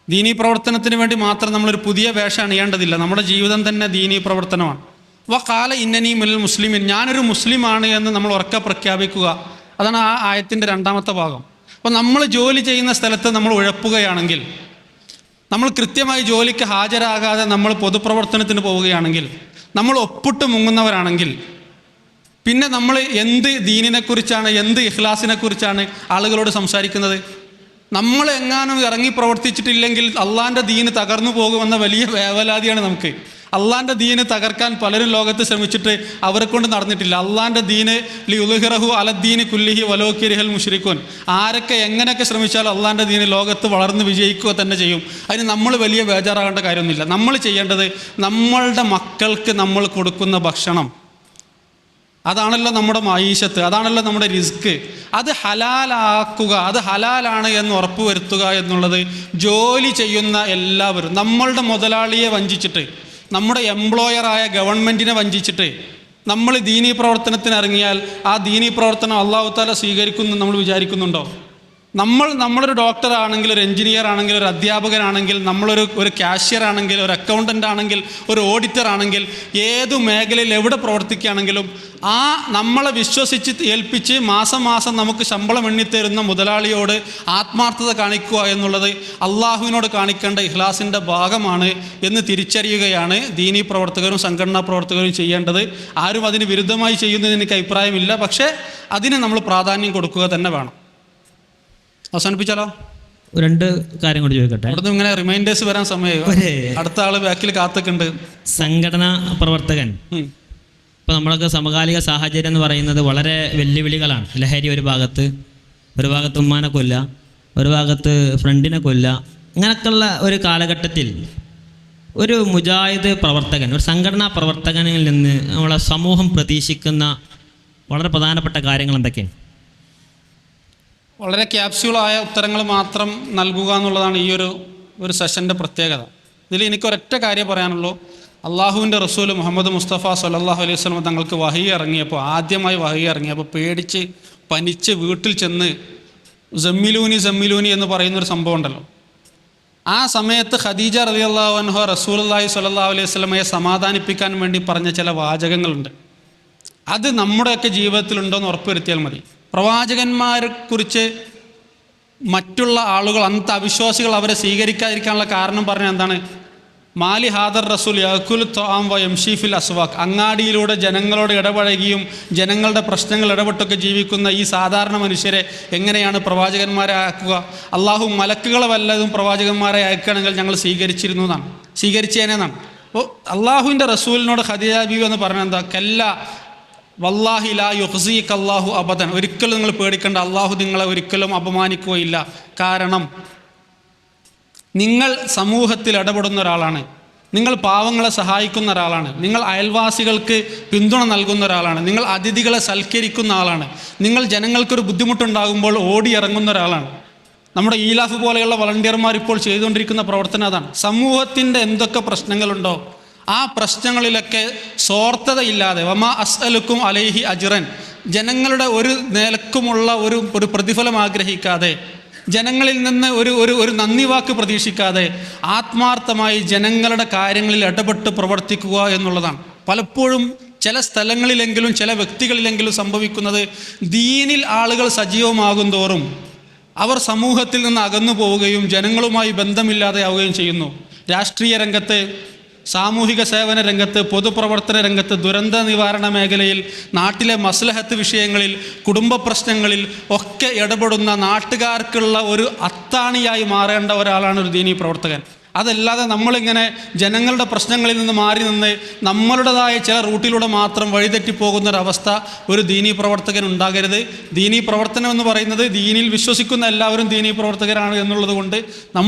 ദീനീ പ്രവർത്തനത്തിന് വേണ്ടി മാത്രം നമ്മളൊരു പുതിയ വേഷം അണിയേണ്ടതില്ല. നമ്മുടെ ജീവിതം തന്നെ ദീനീ പ്രവർത്തനമാണ്. വഖാല ഇന്നനി മിനൽ മുസ്ലിമീൻ, ഞാനൊരു മുസ്ലിമാണ് എന്ന് നമ്മൾ ഉറക്കെ പ്രഖ്യാപിക്കുക. അതാണ് ആ ആയത്തിൻ്റെ രണ്ടാമത്തെ ഭാഗം. അപ്പോൾ നമ്മൾ ജോലി ചെയ്യുന്ന സ്ഥലത്ത് നമ്മൾ ഉഴപ്പുകയാണെങ്കിൽ, നമ്മൾ കൃത്യമായി ജോലിക്ക് ഹാജരാകാതെ നമ്മൾ പൊതുപ്രവർത്തനത്തിന് പോവുകയാണെങ്കിൽ, നമ്മൾ ഒപ്പിട്ട് മുങ്ങുന്നവരാണെങ്കിൽ, പിന്നെ നമ്മൾ എന്ത് ദീനിനെക്കുറിച്ചാണ്, എന്ത് ഇഖ്ലാസിനെക്കുറിച്ചാണ് ആളുകളോട് സംസാരിക്കുന്നത്? നമ്മൾ എങ്ങാനും ഇറങ്ങി പ്രവർത്തിച്ചിട്ടില്ലെങ്കിൽ അള്ളാൻ്റെ ദീന് തകർന്നു പോകുമെന്ന വലിയ വേവലാതിയാണ് നമുക്ക്. അള്ളാൻ്റെ ദീന് തകർക്കാൻ പലരും ലോകത്ത് ശ്രമിച്ചിട്ട് അവരെ കൊണ്ട് നടന്നിട്ടില്ല. അള്ളാൻ്റെ ദീന് ലിയുൽഹിറഹു അലദ്ദീന് കുല്ലിഹി വലോക്കിരിഹൽ മുശ്രിക്കുൻ. ആരൊക്കെ എങ്ങനെയൊക്കെ ശ്രമിച്ചാലും അള്ളാൻ്റെ ദീന് ലോകത്ത് വളർന്ന് വിജയിക്കുക തന്നെ ചെയ്യും. അതിന് നമ്മൾ വലിയ ബേജാറാകേണ്ട കാര്യമൊന്നുമില്ല. നമ്മൾ ചെയ്യേണ്ടത് നമ്മളുടെ മക്കൾക്ക് നമ്മൾ കൊടുക്കുന്ന ഭക്ഷണം, അതാണല്ലോ നമ്മുടെ മഈശത്ത്, അതാണല്ലോ നമ്മുടെ റിസ്ക്. അത് ഹലാലാക്കുക, അത് ഹലാലാണ് എന്ന് ഉറപ്പ് വരുത്തുക എന്നുള്ളത് ജോലി ചെയ്യുന്ന എല്ലാവരും, നമ്മളുടെ മുതലാളിയെ വഞ്ചിച്ചിട്ട്, നമ്മുടെ എംപ്ലോയറായ ഗവൺമെൻറ്റിനെ വഞ്ചിച്ചിട്ട് നമ്മൾ ദീനീ പ്രവർത്തനത്തിന് ഇറങ്ങിയാൽ ആ ദീനീ പ്രവർത്തനം അല്ലാഹു തആല സ്വീകരിക്കുന്നു നമ്മൾ വിചാരിക്കുന്നുണ്ടോ? നമ്മളൊരു ഡോക്ടറാണെങ്കിൽ, ഒരു എഞ്ചിനീയർ ആണെങ്കിൽ, ഒരു അധ്യാപകനാണെങ്കിൽ, ഒരു കാഷ്യർ ആണെങ്കിൽ, ഒരു അക്കൗണ്ടൻ്റ് ആണെങ്കിൽ, ഒരു ഓഡിറ്റർ ആണെങ്കിൽ, ഏതു മേഖലയിൽ എവിടെ പ്രവർത്തിക്കുകയാണെങ്കിലും ആ നമ്മളെ വിശ്വസിച്ച് ഏൽപ്പിച്ച് മാസം മാസം നമുക്ക് ശമ്പളം എണ്ണിത്തരുന്ന മുതലാളിയോട് ആത്മാർത്ഥത കാണിക്കുക എന്നുള്ളത് അള്ളാഹുവിനോട് കാണിക്കേണ്ട ഇഖ്ലാസിൻ്റെ ഭാഗമാണ് എന്ന് തിരിച്ചറിയുകയാണ് ദീനീ പ്രവർത്തകരും സംഘടനാ പ്രവർത്തകരും ചെയ്യേണ്ടത്. ആരും അതിന് വിരുദ്ധമായി ചെയ്യുന്നതിന് എനിക്ക് അഭിപ്രായമില്ല. പക്ഷേ അതിന് നമ്മൾ പ്രാധാന്യം കൊടുക്കുക തന്നെ വേണം. അവസാനിപ്പിച്ചാലോ? 2 കാര്യം കൂടി ചോദിക്കട്ടെ. അവിടുന്ന് ഇങ്ങനെ റിമൈൻഡേഴ്സ് വരാൻ സമയമായി. അടുത്ത ആള് ബാക്കിൽ കാത്തുക്കുണ്ട്. സംഘടനാ പ്രവർത്തകൻ, ഇപ്പോൾ നമ്മളൊക്കെ സമകാലിക സാഹചര്യം എന്ന് പറയുന്നത് വളരെ വെല്ലുവിളികളാണ്. ലഹരി ഒരു ഭാഗത്ത് ഉമ്മാനെ കൊല്ല, ഒരു ഭാഗത്ത് ഫ്രണ്ടിനെ കൊല്ല, അങ്ങനെയൊക്കെയുള്ള ഒരു കാലഘട്ടത്തിൽ ഒരു മുജാഹിദ് പ്രവർത്തകൻ, ഒരു സംഘടനാ പ്രവർത്തകനിൽ നിന്ന് നമ്മളെ സമൂഹം പ്രതീക്ഷിക്കുന്ന വളരെ പ്രധാനപ്പെട്ട കാര്യങ്ങൾ എന്തൊക്കെയാണ്? വളരെ ക്യാപ്സ്യൂളായ ഉത്തരങ്ങൾ മാത്രം നൽകുക എന്നുള്ളതാണ് ഈ ഒരു സെഷൻ്റെ പ്രത്യേകത. ഇതിൽ എനിക്കൊരൊറ്റ കാര്യം പറയാനുള്ളൂ. അള്ളാഹുവിൻ്റെ റസൂൽ മുഹമ്മദ് മുസ്തഫ സല്ലല്ലാഹു അലൈഹി വസല്ലം തങ്ങൾക്ക് ആദ്യമായി വഹി ഇറങ്ങിയപ്പോൾ പേടിച്ച് പനിച്ച് വീട്ടിൽ ചെന്ന് ജമ്മിലൂനി എന്ന് പറയുന്നൊരു സംഭവം ഉണ്ടല്ലോ. ആ സമയത്ത് ഖദീജ റളിയല്ലാഹു അൻഹ റസൂലുള്ളാഹി സ്വല്ലല്ലാഹു അലൈഹി വസല്ലമയെ സമാധാനിപ്പിക്കാൻ വേണ്ടി പറഞ്ഞ ചില വാചകങ്ങളുണ്ട്. അത് നമ്മുടെയൊക്കെ ജീവിതത്തിലുണ്ടോ എന്ന് ഉറപ്പുവരുത്തിയാൽ മതി. പ്രവാചകന്മാരെ കുറിച്ച് മറ്റുള്ള ആളുകൾ, അന്നത്തെ അവിശ്വാസികൾ അവരെ സ്വീകരിക്കാതിരിക്കാനുള്ള കാരണം പറഞ്ഞാൽ എന്താണ്? മാലി ഹാദർ റസൂൽ യഅ്കുലു ത്വആം വ യംശി ഫിൽ അസ്വാഖ്. അങ്ങാടിയിലൂടെ ജനങ്ങളോട് ഇടപഴകിയും ജനങ്ങളുടെ പ്രശ്നങ്ങൾ ഇടപെട്ടൊക്കെ ജീവിക്കുന്ന ഈ സാധാരണ മനുഷ്യരെ എങ്ങനെയാണ് പ്രവാചകന്മാരെ അയക്കുക? അള്ളാഹു മലക്കുകളെ വല്ലതും പ്രവാചകന്മാരെ അയക്കുകയാണെങ്കിൽ ഞങ്ങൾ സ്വീകരിച്ചേനെന്നാണ്. അപ്പോൾ അള്ളാഹുവിൻ്റെ റസൂലിനോട് ഖദീജ ബീവി എന്ന് പറഞ്ഞാൽ എന്താ? കല്ല വല്ലാഹി ലാ യുഖ്സീക അല്ലാഹു അബദൻ. ഒരിക്കലും നിങ്ങൾ പേടിക്കേണ്ട, അള്ളാഹു നിങ്ങളെ ഒരിക്കലും അപമാനിക്കുകയില്ല. കാരണം നിങ്ങൾ സമൂഹത്തിൽ ഇടപെടുന്ന ഒരാളാണ്, നിങ്ങൾ പാവങ്ങളെ സഹായിക്കുന്ന ഒരാളാണ്, നിങ്ങൾ അയൽവാസികൾക്ക് പിന്തുണ നൽകുന്ന ഒരാളാണ്, നിങ്ങൾ അതിഥികളെ സൽക്കരിക്കുന്ന ആളാണ്, നിങ്ങൾ ജനങ്ങൾക്കൊരു ബുദ്ധിമുട്ടുണ്ടാകുമ്പോൾ ഓടി ഇറങ്ങുന്ന ഒരാളാണ്. നമ്മുടെ ഈലാഫ് പോലെയുള്ള വളണ്ടിയർമാർ ഇപ്പോൾ ചെയ്തുകൊണ്ടിരിക്കുന്ന പ്രവർത്തനം അതാണ്. സമൂഹത്തിൻ്റെ എന്തൊക്കെ പ്രശ്നങ്ങളുണ്ടോ ആ പ്രശ്നങ്ങളിലൊക്കെ സ്വാർത്ഥതയില്ലാതെ, വമാ അസ്അലുക്കും അലൈഹി അജ്റൻ, ജനങ്ങളുടെ ഒരു നിലക്കുമുള്ള ഒരു പ്രതിഫലം ആഗ്രഹിക്കാതെ, ജനങ്ങളിൽ നിന്ന് ഒരു നന്ദി വാക്ക് പ്രതീക്ഷിക്കാതെ ആത്മാർത്ഥമായി ജനങ്ങളുടെ കാര്യങ്ങളിൽ ഇടപെട്ട് പ്രവർത്തിക്കുക എന്നുള്ളതാണ്. പലപ്പോഴും ചില സ്ഥലങ്ങളിലെങ്കിലും ചില വ്യക്തികളിലെങ്കിലും സംഭവിക്കുന്നത്, ദീനിൽ ആളുകൾ സജീവമാകും തോറും അവർ സമൂഹത്തിൽ നിന്ന് അകന്നു പോവുകയും ജനങ്ങളുമായി ബന്ധമില്ലാതെ ആവുകയും ചെയ്യുന്നു. രാഷ്ട്രീയ രംഗത്ത്, സാമൂഹിക സേവന രംഗത്ത്, പൊതുപ്രവർത്തന രംഗത്ത്, ദുരന്ത നിവാരണ മേഖലയിൽ, നാട്ടിലെ മസ്ലഹത്ത് വിഷയങ്ങളിൽ, കുടുംബ പ്രശ്നങ്ങളിൽ ഒക്കെ ഇടപെടുന്ന നാട്ടുകാർക്കുള്ള ഒരു അത്താണിയായി മാറേണ്ട ഒരാളാണ് ഒരു ദീനീ പ്രവർത്തകൻ. അതല്ലാതെ നമ്മളിങ്ങനെ ജനങ്ങളുടെ പ്രശ്നങ്ങളിൽ നിന്ന് മാറി നിന്ന് നമ്മളുടേതായ ചില റൂട്ടിലൂടെ മാത്രം വഴിതെറ്റിപ്പോകുന്നൊരവസ്ഥ ഒരു ദീനീ പ്രവർത്തകൻ ഉണ്ടാകരുത്. ദീനീ പ്രവർത്തനം എന്ന് പറയുന്നത് ദീനിൽ വിശ്വസിക്കുന്ന എല്ലാവരും ദീനീ പ്രവർത്തകരാണ് എന്നുള്ളത് കൊണ്ട്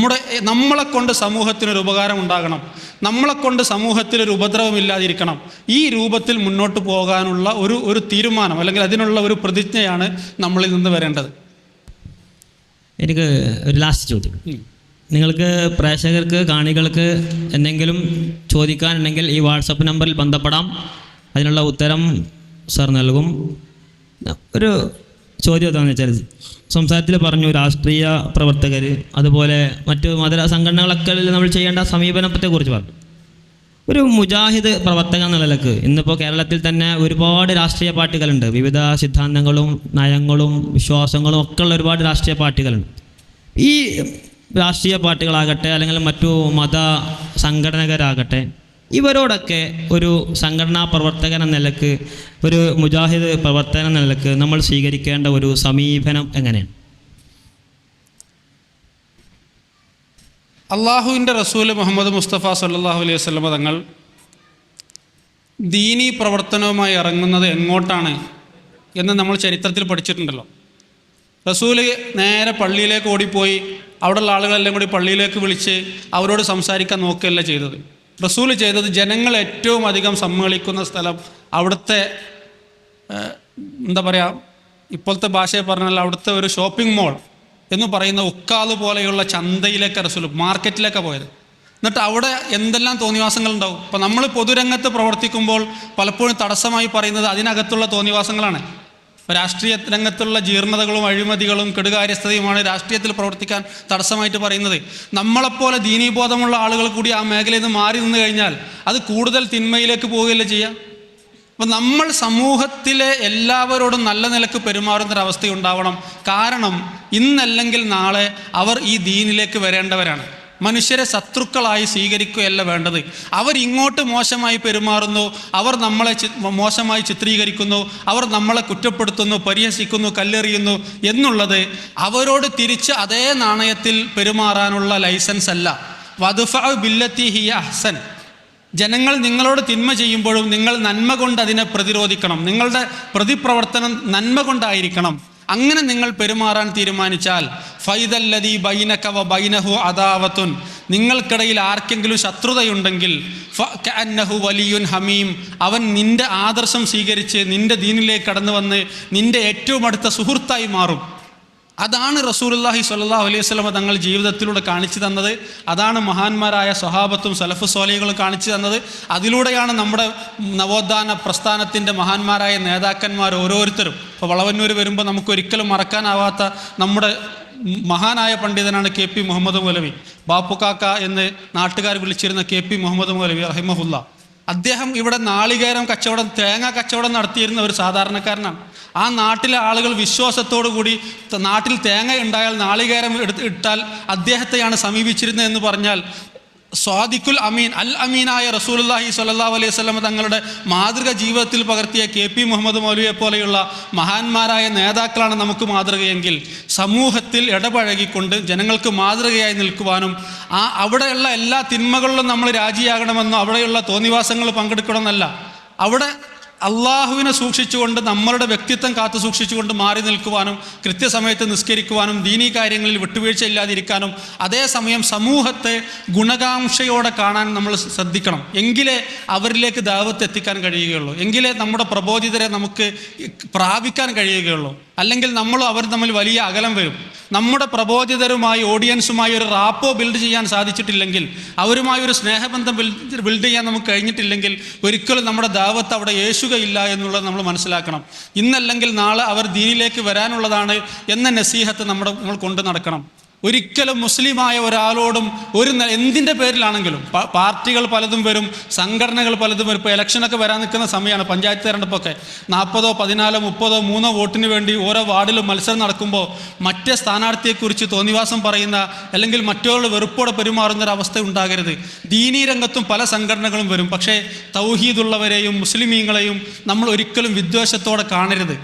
നമ്മളെക്കൊണ്ട് സമൂഹത്തിനൊരു ഉപകാരം ഉണ്ടാകണം, നമ്മളെക്കൊണ്ട് സമൂഹത്തിലൊരു ഉപദ്രവമില്ലാതിരിക്കണം. ഈ രൂപത്തിൽ മുന്നോട്ട് പോകാനുള്ള ഒരു തീരുമാനം അല്ലെങ്കിൽ അതിനുള്ള ഒരു പ്രതിജ്ഞയാണ് നമ്മളിൽ നിന്ന് വരേണ്ടത്. എനിക്ക് ഒരു ലാസ്റ്റ് ചോദ്യം. നിങ്ങൾക്ക് പ്രേക്ഷകർക്ക്, കാണികൾക്ക് എന്തെങ്കിലും ചോദിക്കാനുണ്ടെങ്കിൽ ഈ വാട്സപ്പ് നമ്പറിൽ ബന്ധപ്പെടാം. അതിനുള്ള ഉത്തരം സർ നൽകും. ഒരു ചോദ്യം എന്താണെന്ന് വെച്ചാൽ, സംസാരത്തിൽ പറഞ്ഞു രാഷ്ട്രീയ പ്രവർത്തകർ അതുപോലെ മറ്റു മത സംഘടനകളൊക്കെ നമ്മൾ ചെയ്യേണ്ട സമീപനത്തെക്കുറിച്ച് പറഞ്ഞു. ഒരു മുജാഹിദ് പ്രവർത്തകൻ എന്ന നിലക്ക് ഇന്നിപ്പോൾ കേരളത്തിൽ തന്നെ ഒരുപാട് രാഷ്ട്രീയ പാർട്ടികളുണ്ട്. വിവിധ സിദ്ധാന്തങ്ങളും നയങ്ങളും വിശ്വാസങ്ങളും ഒക്കെ ഉള്ള ഒരുപാട് രാഷ്ട്രീയ പാർട്ടികളുണ്ട്. ഈ രാഷ്ട്രീയ പാർട്ടികളാകട്ടെ അല്ലെങ്കിൽ മറ്റു മത സംഘടനകരാകട്ടെ, ഇവരോടൊക്കെ ഒരു സംഘടനാ പ്രവർത്തകൻ എന്ന നിലക്ക്, ഒരു മുജാഹിദ് പ്രവർത്തകൻ എന്ന നിലക്ക് നമ്മൾ സ്വീകരിക്കേണ്ട ഒരു സമീപനം എങ്ങനെയാണ്? അള്ളാഹുവിൻ്റെ റസൂല് മുഹമ്മദ് മുസ്തഫ സല്ലല്ലാഹു അലൈഹി വസല്ലം തങ്ങൾ ദീനീ പ്രവർത്തനവുമായി ഇറങ്ങുന്നത് എങ്ങോട്ടാണ് എന്ന് നമ്മൾ ചരിത്രത്തിൽ പഠിച്ചിട്ടുണ്ടല്ലോ. റസൂല് നേരെ പള്ളിയിലേക്ക് ഓടിപ്പോയി അവിടെയുള്ള ആളുകളെല്ലാം കൂടി പള്ളിയിലേക്ക് വിളിച്ച് അവരോട് സംസാരിക്കാൻ നോക്കുകയല്ല ചെയ്തത്. റസൂല് ചെയ്തത് ജനങ്ങൾ ഏറ്റവും അധികം സമ്മേളിക്കുന്ന സ്ഥലം, അവിടുത്തെ എന്താ പറയുക, ഇപ്പോഴത്തെ ഭാഷയെ പറഞ്ഞാൽ അവിടുത്തെ ഒരു ഷോപ്പിംഗ് മോൾ എന്ന് പറയുന്ന ഉക്കാല് പോലെയുള്ള ചന്തയിലേക്ക് റസൂൽ, മാർക്കറ്റിലേക്കാണ് പോയത്. എന്നിട്ട് അവിടെ എന്തെല്ലാം തോന്നിവാസങ്ങളുണ്ടാവും. ഇപ്പോൾ നമ്മൾ പൊതുരംഗത്ത് പ്രവർത്തിക്കുമ്പോൾ പലപ്പോഴും തടസ്സമായി പറയുന്നത് അതിനകത്തുള്ള തോന്നിവാസങ്ങളാണ്. രാഷ്ട്രീയ രംഗത്തുള്ള ജീർണതകളും അഴിമതികളും കെടുകാര്യസ്ഥതയുമാണ് രാഷ്ട്രീയത്തിൽ പ്രവർത്തിക്കാൻ തടസ്സമായിട്ട് പറയുന്നത്. നമ്മളെപ്പോലെ ദീനീബോധമുള്ള ആളുകൾ കൂടി ആ മേഖലയിൽ നിന്ന് മാറി നിന്ന് കഴിഞ്ഞാൽ അത് കൂടുതൽ തിന്മയിലേക്ക് പോവുകയല്ലേ ചെയ്യുക. അപ്പം നമ്മൾ സമൂഹത്തിലെ എല്ലാവരോടും നല്ല നിലക്ക് പെരുമാറുന്നൊരവസ്ഥയുണ്ടാവണം. കാരണം ഇന്നല്ലെങ്കിൽ നാളെ അവർ ഈ ദീനിലേക്ക് വരേണ്ടവരാണ്. മനുഷ്യരെ ശത്രുക്കളായി സ്വീകരിക്കുകയല്ല വേണ്ടത്. അവരിങ്ങോട്ട് മോശമായി പെരുമാറുന്നു, അവർ നമ്മളെ മോശമായി ചിത്രീകരിക്കുന്നു, അവർ നമ്മളെ കുറ്റപ്പെടുത്തുന്നു, പരിഹസിക്കുന്നു, കല്ലെറിയുന്നു എന്നുള്ളത് അവരോട് തിരിച്ച് അതേ നാണയത്തിൽ പെരുമാറാനുള്ള ലൈസൻസ് അല്ല. വദ്ഫഅ ബില്ലത്തി ഹിയ അഹ്സൻ. ജനങ്ങൾ നിങ്ങളോട് തിന്മ ചെയ്യുമ്പോഴും നിങ്ങൾ നന്മ കൊണ്ട് അതിനെ പ്രതിരോധിക്കണം. നിങ്ങളുടെ പ്രതിപ്രവർത്തനം നന്മ കൊണ്ടായിരിക്കണം. അങ്ങനെ നിങ്ങൾ പെരുമാറാൻ തീരുമാനിച്ചാൽ ഫൈദല്ലദീ ബൈനക വ ബൈനഹു അദാവത്തുൻ, നിങ്ങൾക്കിടയിൽ ആർക്കെങ്കിലും ശത്രുതയുണ്ടെങ്കിൽ ഫകഅന്നഹു വലിയുൻ ഹമീം, അവൻ നിന്റെ ആദർശം സ്വീകരിച്ച് നിന്റെ ദീനിലേക്ക് കടന്നു വന്ന് നിന്റെ ഏറ്റവും അടുത്ത സുഹൃത്തായി മാറും. അതാണ് റസൂലുള്ളാഹി സ്വല്ലല്ലാഹു അലൈഹി വസല്ലം തങ്ങൾ ജീവിതത്തിലൂടെ കാണിച്ചു തന്നത്. അതാണ് മഹാന്മാരായ സ്വഹാബത്തും സലഫ് സ്വാലിഹുകളും കാണിച്ചു തന്നത്. അതിലൂടെയാണ് നമ്മുടെ നവോത്ഥാന പ്രസ്ഥാനത്തിൻ്റെ മഹാന്മാരായ നേതാക്കന്മാർ ഓരോരുത്തരും. ഇപ്പോൾ വളവന്നൂർ വരുമ്പോൾ നമുക്കൊരിക്കലും മറക്കാനാവാത്ത നമ്മുടെ മഹാനായ പണ്ഡിതനാണ് KP മുഹമ്മദ് മൗലവി. ബാപ്പുക്കാക്ക എന്ന് നാട്ടുകാർ വിളിച്ചിരുന്ന KP മുഹമ്മദ് മൗലവി റഹിമഹുല്ല. അദ്ദേഹം ഇവിടെ നാളികേരം കച്ചവടം, തേങ്ങ കച്ചവടം നടത്തിയിരുന്ന ഒരു സാധാരണക്കാരനാണ്. ആ നാട്ടിലെ ആളുകൾ വിശ്വാസത്തോടു കൂടി നാട്ടിൽ തേങ്ങ ഉണ്ടായാൽ നാളികേരം ഇട്ടാൽ അദ്ദേഹത്തെയാണ് സമീപിച്ചിരുന്നത് എന്ന് പറഞ്ഞാൽ സ്വാദിഖുൽ അമീൻ അൽ അമീനായ റസൂലുള്ളാഹി സ്വല്ലല്ലാഹു അലൈഹി വസല്ലം തങ്ങളുടെ മാതൃക ജീവിതത്തിൽ പകർത്തിയ KP മുഹമ്മദ് മൗലവിയെ പോലെയുള്ള മഹാന്മാരായ നേതാക്കളാണ് നമുക്ക് മാതൃകയെങ്കിൽ സമൂഹത്തിൽ ഇടപഴകിക്കൊണ്ട് ജനങ്ങൾക്ക് മാതൃകയായി നിൽക്കുവാനും അവിടെയുള്ള എല്ലാ തിന്മകളിലും നമ്മൾ രാജിയാകണമെന്നോ അവിടെയുള്ള തോന്നിവാസങ്ങൾ പങ്കെടുക്കണമെന്നല്ല, അവിടെ അള്ളാഹുവിനെ സൂക്ഷിച്ചുകൊണ്ട് നമ്മളുടെ വ്യക്തിത്വം കാത്തു സൂക്ഷിച്ചുകൊണ്ട് മാറി നിൽക്കുവാനും കൃത്യസമയത്ത് നിസ്കരിക്കുവാനും ദീനീ കാര്യങ്ങളിൽ വിട്ടുവീഴ്ച ഇല്ലാതിരിക്കാനും അതേസമയം സമൂഹത്തെ ഗുണകാംക്ഷയോടെ കാണാൻ നമ്മൾ ശ്രദ്ധിക്കണം. എങ്കിലേ അവരിലേക്ക് ദഅവത്ത് എത്തിക്കാൻ കഴിയുകയുള്ളൂ. എങ്കിലേ നമ്മുടെ പ്രബോധിതരെ നമുക്ക് പ്രാപിക്കാൻ കഴിയുകയുള്ളൂ. അല്ലെങ്കിൽ അവർ തമ്മിൽ വലിയ അകലം വരും. നമ്മുടെ പ്രബോധിതരുമായി ഓഡിയൻസുമായി ഒരു റാപ്പോ ബിൽഡ് ചെയ്യാൻ സാധിച്ചിട്ടില്ലെങ്കിൽ, അവരുമായി ഒരു സ്നേഹബന്ധം ബിൽഡ് ചെയ്യാൻ നമുക്ക് കഴിഞ്ഞിട്ടില്ലെങ്കിൽ ഒരിക്കലും നമ്മുടെ ദഅവത്ത് അവിടെ യേശുകയില്ല എന്നുള്ളത് നമ്മൾ മനസ്സിലാക്കണം. ഇന്നല്ലെങ്കിൽ നാളെ അവർ ദീനിലേക്ക് വരാനുള്ളതാണ് എന്ന നസീഹത്ത് നമ്മൾ കൊണ്ടു നടക്കണം. ഒരിക്കലും മുസ്ലിമായ ഒരാളോടും എന്തിൻ്റെ പേരിലാണെങ്കിലും, പാർട്ടികൾ പലതും വരും, സംഘടനകൾ പലതും വരും. ഇപ്പോൾ ഇലക്ഷനൊക്കെ വരാൻ നിൽക്കുന്ന സമയമാണ്, പഞ്ചായത്ത് തെരഞ്ഞെടുപ്പൊക്കെ 40, 14, 30, 3 വോട്ടിന് വേണ്ടി ഓരോ വാർഡിലും മത്സരം നടക്കുമ്പോൾ മറ്റേ സ്ഥാനാർത്ഥിയെക്കുറിച്ച് തോന്നിവാസം പറയുന്ന അല്ലെങ്കിൽ മറ്റൊരാൾ വെറുപ്പോടെ പെരുമാറുന്നൊരവസ്ഥ ഉണ്ടാകരുത്. ദീനീ രംഗത്തും പല സംഘടനകളും വരും. പക്ഷേ തൗഹീദുള്ളവരെയും മുസ്ലിമീങ്ങളെയും നമ്മൾ ഒരിക്കലും വിദ്വേഷത്തോടെ കാണരുത്.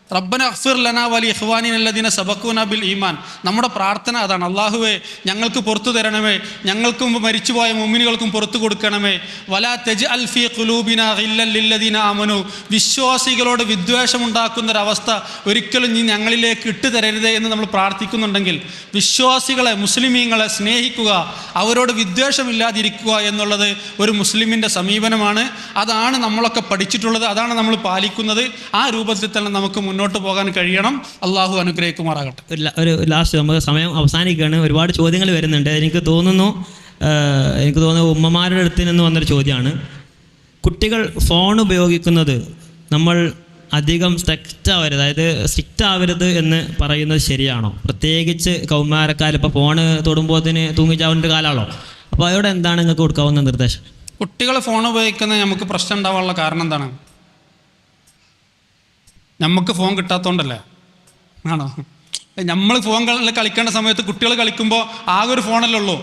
റബ്ബന അഗ്ഫിർ ലനാ വലി ഇഖ്വാനിന അല്ലദീന സബഖൂന ബിൽ ഈമാൻ. നമ്മുടെ പ്രാർത്ഥന അതാണ്. അല്ലാഹുവേ, ഞങ്ങൾക്ക് പുറത്തു തരണമേ, ഞങ്ങൾക്കും മരിച്ചുപോയ മുഅ്മിനുകൾക്കും പുറത്തു കൊടുക്കണമേ. വലാ തജ്അൽ ഫീ ഖുലൂബിനാ ഗില്ലൻ ലില്ലദീന ആമനു. വിശ്വാസികളോട് വിദ്വേഷമുണ്ടാക്കുന്നൊരവസ്ഥ ഒരിക്കലും നീ ഞങ്ങളിലേക്ക് ഇട്ടു തരരുതേ എന്ന് നമ്മൾ പ്രാർത്ഥിക്കുന്നുണ്ടെങ്കിൽ, വിശ്വാസികളെ മുസ്ലിമീങ്ങളെ സ്നേഹിക്കുക, അവരോട് വിദ്വേഷമില്ലാതിരിക്കുക എന്നുള്ളത് ഒരു മുസ്ലിമിൻ്റെ സമീപനമാണ്. അതാണ് നമ്മളൊക്കെ പഠിച്ചിട്ടുള്ളത്, അതാണ് നമ്മൾ പാലിക്കുന്നത്. ആ രൂപത്തിൽ തന്നെ നമുക്ക് മുന്നോട്ട് പോകാൻ കഴിയണം. അള്ളാഹു അനുഗ്രഹിക്കുമാറാകട്ടെ. ഒരു ലാസ്റ്റ് നമുക്ക് സമയം അവസാനിക്കുകയാണ്. ഒരുപാട് ചോദ്യങ്ങൾ വരുന്നുണ്ട്. എനിക്ക് തോന്നുന്നു ഉമ്മമാരുടെ അടുത്ത് നിന്ന് വന്നൊരു ചോദ്യമാണ്. കുട്ടികൾ ഫോൺ ഉപയോഗിക്കുന്നത് നമ്മൾ അധികം സ്ട്രിക്റ്റ് ആവരുത് എന്ന് പറയുന്നത് ശരിയാണോ? പ്രത്യേകിച്ച് കൗമാരക്കാർ ഇപ്പോൾ ഫോണ് തൊടുമ്പോഴത്തേന് തൂങ്ങിച്ചാവുന്ന കാലമാണല്ലോ. അപ്പോൾ അതോടെ എന്താണ് നിങ്ങൾക്ക് കൊടുക്കാവുന്ന നിർദ്ദേശം? കുട്ടികൾ ഫോൺ ഉപയോഗിക്കുന്നത് നമുക്ക് പ്രശ്നം ഉണ്ടാവാനുള്ള കാരണം എന്താണ്? നമുക്ക് ഫോൺ കിട്ടാത്തതുകൊണ്ടല്ലേ? ആണോ? നമ്മൾ ഫോൺ കളിക്കേണ്ട സമയത്ത് കുട്ടികൾ കളിക്കുമ്പോൾ ആകെ ഒരു ഫോണല്ലേ ഉള്ളൂ.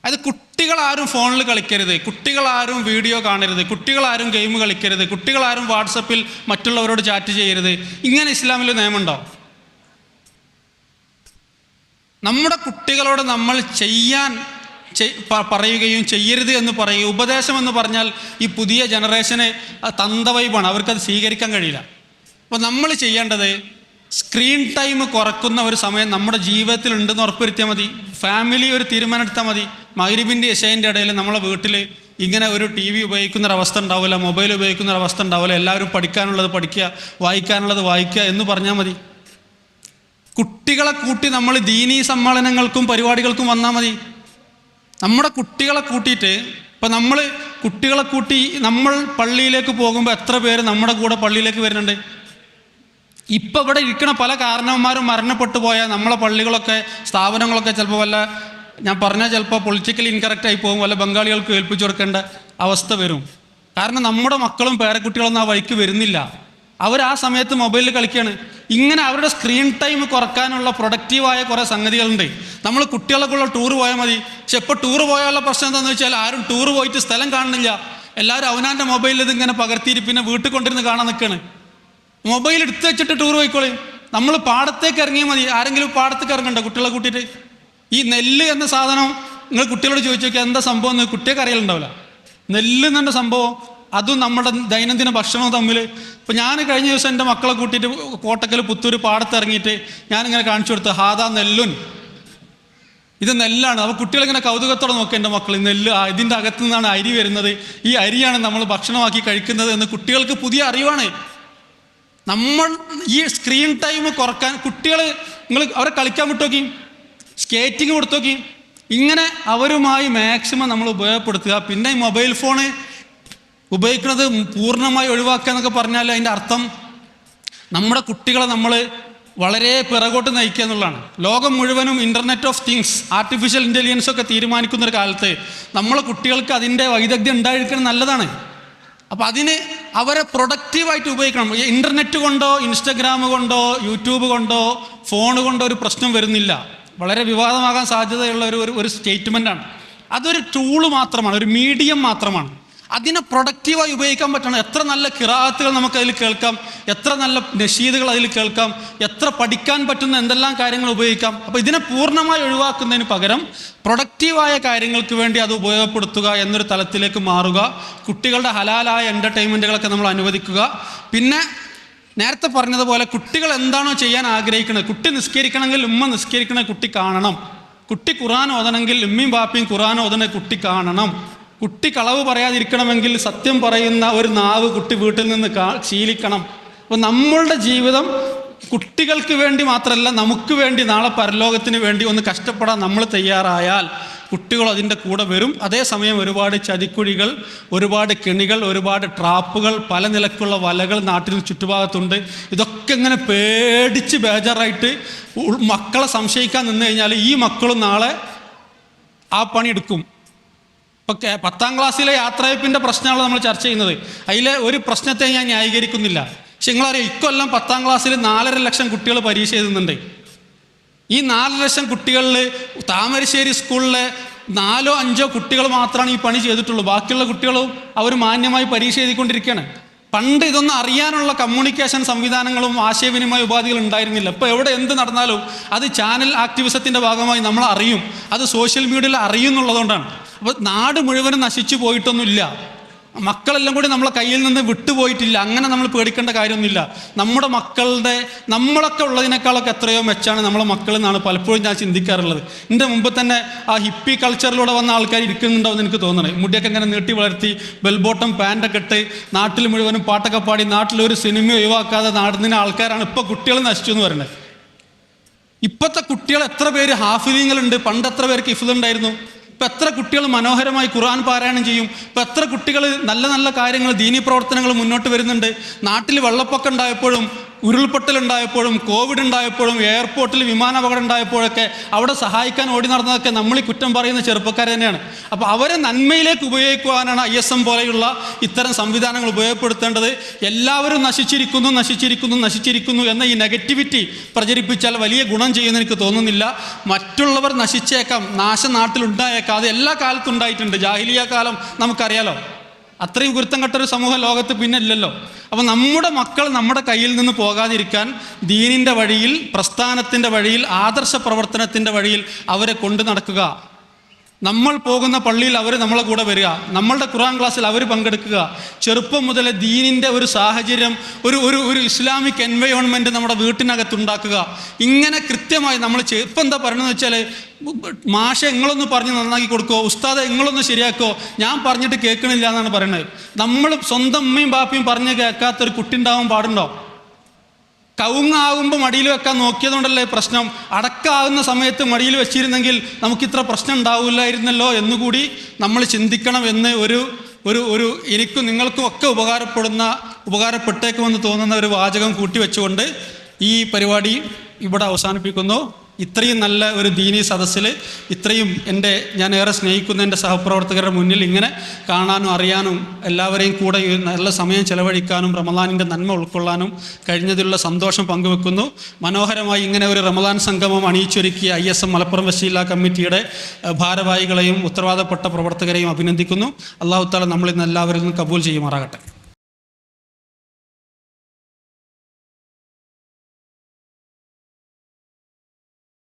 അത് കുട്ടികളാരും ഫോണിൽ കളിക്കരുത്, കുട്ടികളാരും വീഡിയോ കാണരുത്, കുട്ടികളാരും ഗെയിം കളിക്കരുത്, കുട്ടികളാരും വാട്സപ്പിൽ മറ്റുള്ളവരോട് ചാറ്റ് ചെയ്യരുത്. ഇങ്ങനെ ഇസ്ലാമിൽ നിയമമുണ്ടോ? നമ്മുടെ കുട്ടികളോട് നമ്മൾ ചെയ്യാൻ പറയുകയും ചെയ്യരുത് എന്ന് പറയുക, ഉപദേശം എന്ന് പറഞ്ഞാൽ ഈ പുതിയ ജനറേഷന് തന്തവൈബാണ്, അവർക്കത് സ്വീകരിക്കാൻ കഴിയില്ല. അപ്പോൾ നമ്മൾ ചെയ്യേണ്ടത് സ്ക്രീൻ ടൈം കുറക്കുന്ന ഒരു സമയം നമ്മുടെ ജീവിതത്തിൽ ഉണ്ടെന്ന് ഉറപ്പുവരുത്തിയാൽ മതി. ഫാമിലി ഒരു തീരുമാനം എടുത്താൽ മതി. മഗ്‌രിബിൻ്റെ ഇശാൻ്റെ ഇടയിൽ നമ്മളെ വീട്ടിൽ ഇങ്ങനെ ഒരു TV ഉപയോഗിക്കുന്നൊരവസ്ഥ ഉണ്ടാവില്ല, മൊബൈൽ ഉപയോഗിക്കുന്നൊരവസ്ഥ ഉണ്ടാവില്ല. എല്ലാവരും പഠിക്കാനുള്ളത് പഠിക്കുക, വായിക്കാനുള്ളത് വായിക്കുക എന്ന് പറഞ്ഞാൽ മതി. കുട്ടികളെ കൂട്ടി നമ്മൾ ദീനീ സമ്മേളനങ്ങൾക്കും പരിപാടികൾക്കും വന്നാൽ മതി. നമ്മുടെ കുട്ടികളെ കൂട്ടിയിട്ട്, ഇപ്പം നമ്മൾ കുട്ടികളെ കൂട്ടി നമ്മൾ പള്ളിയിലേക്ക് പോകുമ്പോൾ എത്ര പേര് നമ്മുടെ കൂടെ പള്ളിയിലേക്ക് വരുന്നുണ്ട്? ഇപ്പം ഇവിടെ ഇരിക്കുന്ന പല കാരണവന്മാരും മരണപ്പെട്ടു പോയാൽ നമ്മളെ പള്ളികളൊക്കെ സ്ഥാപനങ്ങളൊക്കെ ചിലപ്പോൾ വല്ല, ഞാൻ പറഞ്ഞാൽ ചിലപ്പോൾ പൊളിറ്റിക്കലി ഇൻകറക്റ്റായി പോകും, വല്ല ബംഗാളികൾക്ക് ഏൽപ്പിച്ചു കൊടുക്കേണ്ട അവസ്ഥ വരും. കാരണം നമ്മുടെ മക്കളും പേരക്കുട്ടികളൊന്നും ആ വഴിക്ക് വരുന്നില്ല. അവർ ആ സമയത്ത് മൊബൈലിൽ കളിക്കുകയാണ്. ഇങ്ങനെ അവരുടെ സ്ക്രീൻ ടൈം കുറക്കാനുള്ള പ്രൊഡക്റ്റീവായ കുറേ സംഗതികളുണ്ട്. നമ്മൾ കുട്ടികളൊക്കെയുള്ള ടൂർ പോയാൽ മതി. പക്ഷെ ഇപ്പോൾ ടൂർ പോയാലുള്ള പ്രശ്നം എന്താണെന്ന് വെച്ചാൽ ആരും ടൂർ പോയിട്ട് സ്ഥലം കാണുന്നില്ല. എല്ലാവരും അവനാൻ്റെ മൊബൈലിൽ ഇതിങ്ങനെ പകർത്തിയിട്ട് പിന്നെ വീട്ടിൽ കൊണ്ടിരുന്ന് കാണാൻ നിൽക്കുകയാണ്. മൊബൈൽ എടുത്ത് വെച്ചിട്ട് ടൂർ പോയിക്കോളി. നമ്മൾ പാടത്തേക്ക് ഇറങ്ങിയാൽ മതി. ആരെങ്കിലും പാടത്തേക്ക് ഇറങ്ങണ്ട കുട്ടികളെ കൂട്ടിയിട്ട്? ഈ നെല്ല് എന്ന സാധനം നിങ്ങൾ കുട്ടികളോട് ചോദിച്ചു നോക്കിയാൽ എന്താ സംഭവം എന്ന് കുട്ടികൾക്ക് അറിയലുണ്ടാവില്ല. നെല്ല് എന്ന സംഭവം അതും നമ്മുടെ ദൈനംദിന ഭക്ഷണവും തമ്മിൽ. ഇപ്പം ഞാൻ കഴിഞ്ഞ ദിവസം എൻ്റെ മക്കളെ കൂട്ടിയിട്ട് കോട്ടക്കൽ പുത്തൂർ പാടത്ത് ഇറങ്ങിയിട്ട് ഞാനിങ്ങനെ കാണിച്ചു കൊടുത്തു, ഹാദാ നെല്ലുൻ, ഇത് നെല്ലാണ്. അപ്പോൾ കുട്ടികളിങ്ങനെ കൗതുകത്തോടെ നോക്കുക, എൻ്റെ മക്കൾ നെല്ല്, ഇതിൻ്റെ അകത്തു നിന്നാണ് അരി വരുന്നത്, ഈ അരിയാണ് നമ്മൾ ഭക്ഷണമാക്കി കഴിക്കുന്നത് എന്ന് കുട്ടികൾക്ക് പുതിയ അറിവാണ്. നമ്മൾ ഈ സ്ക്രീൻ ടൈം കുറക്കാൻ കുട്ടികൾ, നിങ്ങൾ അവരെ കളിക്കാൻ വിട്ടോക്കി, സ്കേറ്റിങ് കൊടുത്തോക്കി, ഇങ്ങനെ അവരുമായി മാക്സിമം നമ്മൾ ഉപയോഗപ്പെടുത്തുക. പിന്നെ ഈ മൊബൈൽ ഫോണ് ഉപയോഗിക്കുന്നത് പൂർണ്ണമായി ഒഴിവാക്കുക എന്നൊക്കെ പറഞ്ഞാൽ അതിൻ്റെ അർത്ഥം നമ്മുടെ കുട്ടികളെ നമ്മൾ വളരെ പിറകോട്ട് നയിക്കുക എന്നുള്ളതാണ്. ലോകം മുഴുവനും internet of things, artificial intelligence ഒക്കെ തീരുമാനിക്കുന്നൊരു കാലത്ത് നമ്മളെ കുട്ടികൾക്ക് അതിൻ്റെ വൈദഗ്ധ്യം ഉണ്ടായിരിക്കുന്നത് നല്ലതാണ്. അപ്പോൾ അതിന് അവരെ പ്രൊഡക്റ്റീവായിട്ട് ഉപയോഗിക്കണം. ഇൻ്റർനെറ്റ് കൊണ്ടോ ഇൻസ്റ്റഗ്രാം കൊണ്ടോ യൂട്യൂബ് കൊണ്ടോ ഫോൺ കൊണ്ടോ ഒരു പ്രശ്നം വരുന്നില്ല. വളരെ വിവാദമാകാൻ സാധ്യതയുള്ള ഒരു സ്റ്റേറ്റ്മെൻറ്റാണ്. അതൊരു ടൂള് മാത്രമാണ്, ഒരു മീഡിയം മാത്രമാണ്. അതിനെ പ്രൊഡക്റ്റീവായി ഉപയോഗിക്കാൻ പറ്റണം. എത്ര നല്ല ഖിറാഅത്തുകൾ നമുക്കതിൽ കേൾക്കാം, എത്ര നല്ല നശീദുകൾ അതിൽ കേൾക്കാം, എത്ര പഠിക്കാൻ പറ്റുന്ന എന്തെല്ലാം കാര്യങ്ങൾ ഉപയോഗിക്കാം. അപ്പോൾ ഇതിനെ പൂർണ്ണമായി ഒഴിവാക്കുന്നതിന് പകരം പ്രൊഡക്റ്റീവായ കാര്യങ്ങൾക്ക് വേണ്ടി അത് ഉപയോഗപ്പെടുത്തുക എന്നൊരു തലത്തിലേക്ക് മാറുക. കുട്ടികളുടെ ഹലാലായ എൻ്റർടൈൻമെൻറ്റുകളൊക്കെ നമ്മൾ അനുവദിക്കുക. പിന്നെ നേരത്തെ പറഞ്ഞതുപോലെ കുട്ടികൾ എന്താണോ ചെയ്യാൻ ആഗ്രഹിക്കുന്നത്, കുട്ടി നിസ്കരിക്കണമെങ്കിൽ ഉമ്മ നിസ്കരിക്കണ കുട്ടി കാണണം, കുട്ടി ഖുർആൻ ഓതണമെങ്കിൽ ഉമ്മയും ബാപ്പയും ഖുർആൻ ഓതണ കുട്ടി കാണണം, കുട്ടി കളവ് പറയാതിരിക്കണമെങ്കിൽ സത്യം പറയുന്ന ഒരു നാവ് കുട്ടി വീട്ടിൽ നിന്ന് ശീലിക്കണം. അപ്പോൾ നമ്മളുടെ ജീവിതം കുട്ടികൾക്ക് വേണ്ടി മാത്രമല്ല, നമുക്ക് വേണ്ടി നാളെ പരലോകത്തിന് വേണ്ടി ഒന്ന് കഷ്ടപ്പെടാൻ നമ്മൾ തയ്യാറായാൽ കുട്ടികൾ അതിൻ്റെ കൂടെ വരും. അതേസമയം ഒരുപാട് ചതിക്കുഴികൾ, ഒരുപാട് കെണികൾ, ഒരുപാട് ട്രാപ്പുകൾ, പല നിലക്കുള്ള വലകൾ നാട്ടിൽ ചുറ്റുഭാഗത്തുണ്ട്. ഇതൊക്കെ ഇങ്ങനെ പേടിച്ച് ബേജാറായിട്ട് മക്കളെ സംശയിക്കാൻ നിന്ന് കഴിഞ്ഞാൽ ഈ മക്കളും നാളെ ആ പണിയെടുക്കും. ഇപ്പോൾ 10ാം ക്ലാസ്സിലെ യാത്രയപ്പിൻ്റെ പ്രശ്നമാണ് നമ്മൾ ചർച്ച ചെയ്യുന്നത്. അതിലെ ഒരു പ്രശ്നത്തെ ഞാൻ ന്യായീകരിക്കുന്നില്ല. പക്ഷെ നിങ്ങളറിയാം, ഇക്കൊല്ലം 10ാം ക്ലാസ്സിൽ 4.5 ലക്ഷം കുട്ടികൾ പരീക്ഷ എഴുതുന്നുണ്ട്. ഈ 4 ലക്ഷം കുട്ടികളിൽ താമരശ്ശേരി സ്കൂളിലെ 4-5 കുട്ടികൾ മാത്രമാണ് ഈ പണി ചെയ്തിട്ടുള്ളൂ. ബാക്കിയുള്ള കുട്ടികളും അവർ മാന്യമായി പരീക്ഷ എഴുതിക്കൊണ്ടിരിക്കുകയാണ്. പണ്ട് ഇതൊന്നും അറിയാനുള്ള കമ്മ്യൂണിക്കേഷൻ സംവിധാനങ്ങളും ആശയവിനിമയ ഉപാധികളും ഉണ്ടായിരുന്നില്ല. ഇപ്പോൾ എവിടെ എന്ത് നടന്നാലും അത് ചാനൽ ആക്ടിവിസത്തിൻ്റെ ഭാഗമായി നമ്മൾ അറിയും, അത് സോഷ്യൽ മീഡിയയിൽ അറിയുന്നുള്ളതുകൊണ്ടാണ്. അപ്പോൾ നാട് മുഴുവനും നശിച്ചു പോയിട്ടൊന്നുമില്ല, മക്കളെല്ലാം കൂടി നമ്മളെ കയ്യിൽ നിന്ന് വിട്ടുപോയിട്ടില്ല. അങ്ങനെ നമ്മൾ പേടിക്കേണ്ട കാര്യമൊന്നുമില്ല. നമ്മുടെ മക്കളുടെ, നമ്മളൊക്കെ ഉള്ളതിനേക്കാളൊക്കെ എത്രയോ മെച്ചാണ് നമ്മളെ മക്കൾ എന്നാണ് പലപ്പോഴും ഞാൻ ചിന്തിക്കാറുള്ളത്. എൻ്റെ മുമ്പ് തന്നെ ആ ഹിപ്പി കൾച്ചറിലൂടെ വന്ന ആൾക്കാർ ഇരിക്കുന്നുണ്ടാവും എനിക്ക് തോന്നണേ. മുടിയൊക്കെ ഇങ്ങനെ നീട്ടി വളർത്തി ബെൽബോട്ടം പാൻറ്റൊക്കെ ഇട്ട് നാട്ടിൽ മുഴുവനും പാട്ടൊക്കെ പാടി നാട്ടിലൊരു സിനിമ ഒഴിവാക്കാതെ നടന്നിന ആൾക്കാരാണ് ഇപ്പോൾ കുട്ടികൾ നശിച്ചു എന്ന് പറയുന്നത്. ഇപ്പോഴത്തെ കുട്ടികൾ എത്ര പേര് ഹാഫിലിങ്ങളുണ്ട്, പണ്ട് എത്ര പേർക്ക് ഹിഫ്ളുണ്ടായിരുന്നു. ഇപ്പം എത്ര കുട്ടികൾ മനോഹരമായി ഖുർആൻ പാരായണം ചെയ്യും. ഇപ്പം എത്ര കുട്ടികൾ നല്ല നല്ല കാര്യങ്ങൾ, ദീനീ പ്രവർത്തനങ്ങൾ മുന്നോട്ട് വരുന്നുണ്ട്. നാട്ടിൽ വെള്ളപ്പൊക്കം ഉണ്ടായപ്പോഴും ഉരുൾപൊട്ടലുണ്ടായപ്പോഴും കോവിഡ് ഉണ്ടായപ്പോഴും എയർപോർട്ടിൽ വിമാനാപകടം ഉണ്ടായപ്പോഴൊക്കെ അവിടെ സഹായിക്കാൻ ഓടി നടന്നതൊക്കെ നമ്മൾ ഈ കുറ്റം പറയുന്ന ചെറുപ്പക്കാർ തന്നെയാണ്. അപ്പോൾ അവരെ നന്മയിലേക്ക് ഉപയോഗിക്കുവാനാണ് ISM പോലെയുള്ള ഇത്തരം സംവിധാനങ്ങൾ ഉപയോഗപ്പെടുത്തേണ്ടത്. എല്ലാവരും നശിച്ചിരിക്കുന്നു എന്ന ഈ നെഗറ്റിവിറ്റി പ്രചരിപ്പിച്ചാൽ വലിയ ഗുണം ചെയ്യുമെന്ന് എനിക്ക് തോന്നുന്നില്ല. മറ്റുള്ളവർ നശിച്ചേക്കാം, നാശം നാട്ടിലുണ്ടായേക്കാം, അത് എല്ലാ കാലത്തും ഉണ്ടായിട്ടുണ്ട്. ജാഹിലിയ കാലം നമുക്കറിയാലോ. അത്രയും കുരുത്തം കെട്ടൊരു സമൂഹം ലോകത്ത് പിന്നെ ഇല്ലല്ലോ. അപ്പോൾ നമ്മുടെ മക്കൾ നമ്മുടെ കയ്യിൽ നിന്ന് പോകാതിരിക്കാൻ ദീനിൻ്റെ വഴിയിൽ, പ്രസ്ഥാനത്തിൻ്റെ വഴിയിൽ, ആദർശ പ്രവർത്തനത്തിൻ്റെ വഴിയിൽ അവരെ കൊണ്ടു നടക്കുക. നമ്മൾ പോകുന്ന പള്ളിയിൽ അവർ നമ്മളെ കൂടെ വരിക, നമ്മളുടെ ഖുർആൻ ക്ലാസ്സിൽ അവർ പങ്കെടുക്കുക. ചെറുപ്പം മുതലേ ദീനിൻ്റെ ഒരു സാഹചര്യം, ഒരു ഇസ്ലാമിക് എൻവയോൺമെൻറ്റ് നമ്മുടെ വീട്ടിനകത്തുണ്ടാക്കുക. ഇങ്ങനെ കൃത്യമായി നമ്മൾ ഇപ്പം എന്താ പറയണമെന്ന് വെച്ചാൽ, മാഷെ നിങ്ങളൊന്ന് പറഞ്ഞ് നന്നാക്കി കൊടുക്കുമോ, ഉസ്താദെ നിങ്ങളൊന്ന് ശരിയാക്കുമോ, ഞാൻ പറഞ്ഞിട്ട് കേൾക്കണില്ല എന്നാണ് പറയുന്നത്. നമ്മൾ സ്വന്തം ഉമ്മയും ബാപ്പയും പറഞ്ഞ് കേൾക്കാത്തൊരു കുട്ടി ഉണ്ടാവാൻ പാടുണ്ടോ? കവുങ്ങാകുമ്പോൾ മടിയിൽ വെക്കാൻ നോക്കിയതുകൊണ്ടല്ലേ പ്രശ്നം. അടക്കാവുന്ന സമയത്ത് മടിയിൽ വെച്ചിരുന്നെങ്കിൽ നമുക്കിത്ര പ്രശ്നം ഉണ്ടാവില്ലായിരുന്നല്ലോ എന്നുകൂടി നമ്മൾ ചിന്തിക്കണം എന്ന് ഒരു എനിക്കും നിങ്ങൾക്കും ഒക്കെ ഉപകാരപ്പെട്ടേക്കുമെന്ന് തോന്നുന്ന ഒരു വാചകം കൂട്ടിവെച്ചുകൊണ്ട് ഈ പരിപാടി ഇവിടെ അവസാനിപ്പിക്കുന്നു. ഇത്രയും നല്ല ഒരു ദീനീ സദസ്സിൽ ഇത്രയും ഞാൻ ഏറെ സ്നേഹിക്കുന്ന എൻ്റെ സഹപ്രവർത്തകരുടെ മുന്നിൽ ഇങ്ങനെ കാണാനും അറിയാനും എല്ലാവരെയും കൂടെ നല്ല സമയം ചെലവഴിക്കാനും റമദാനിൻ്റെ നന്മ ഉൾക്കൊള്ളാനും കഴിഞ്ഞതിലുള്ള സന്തോഷം പങ്കുവെക്കുന്നു. മനോഹരമായി ഇങ്ങനെ ഒരു റമദാൻ സംഗമം അണിയിച്ചൊരുക്കിയ ISM മലപ്പുറം വശീല കമ്മിറ്റിയുടെ ഭാരവാഹികളെയും ഉത്തരവാദപ്പെട്ട പ്രവർത്തകരെയും അഭിനന്ദിക്കുന്നു. അല്ലാഹു തആല നമ്മളിൽ നിന്ന് എല്ലാവരിൽ നിന്നും കബൂൽ ചെയ്യുമാറാകട്ടെ.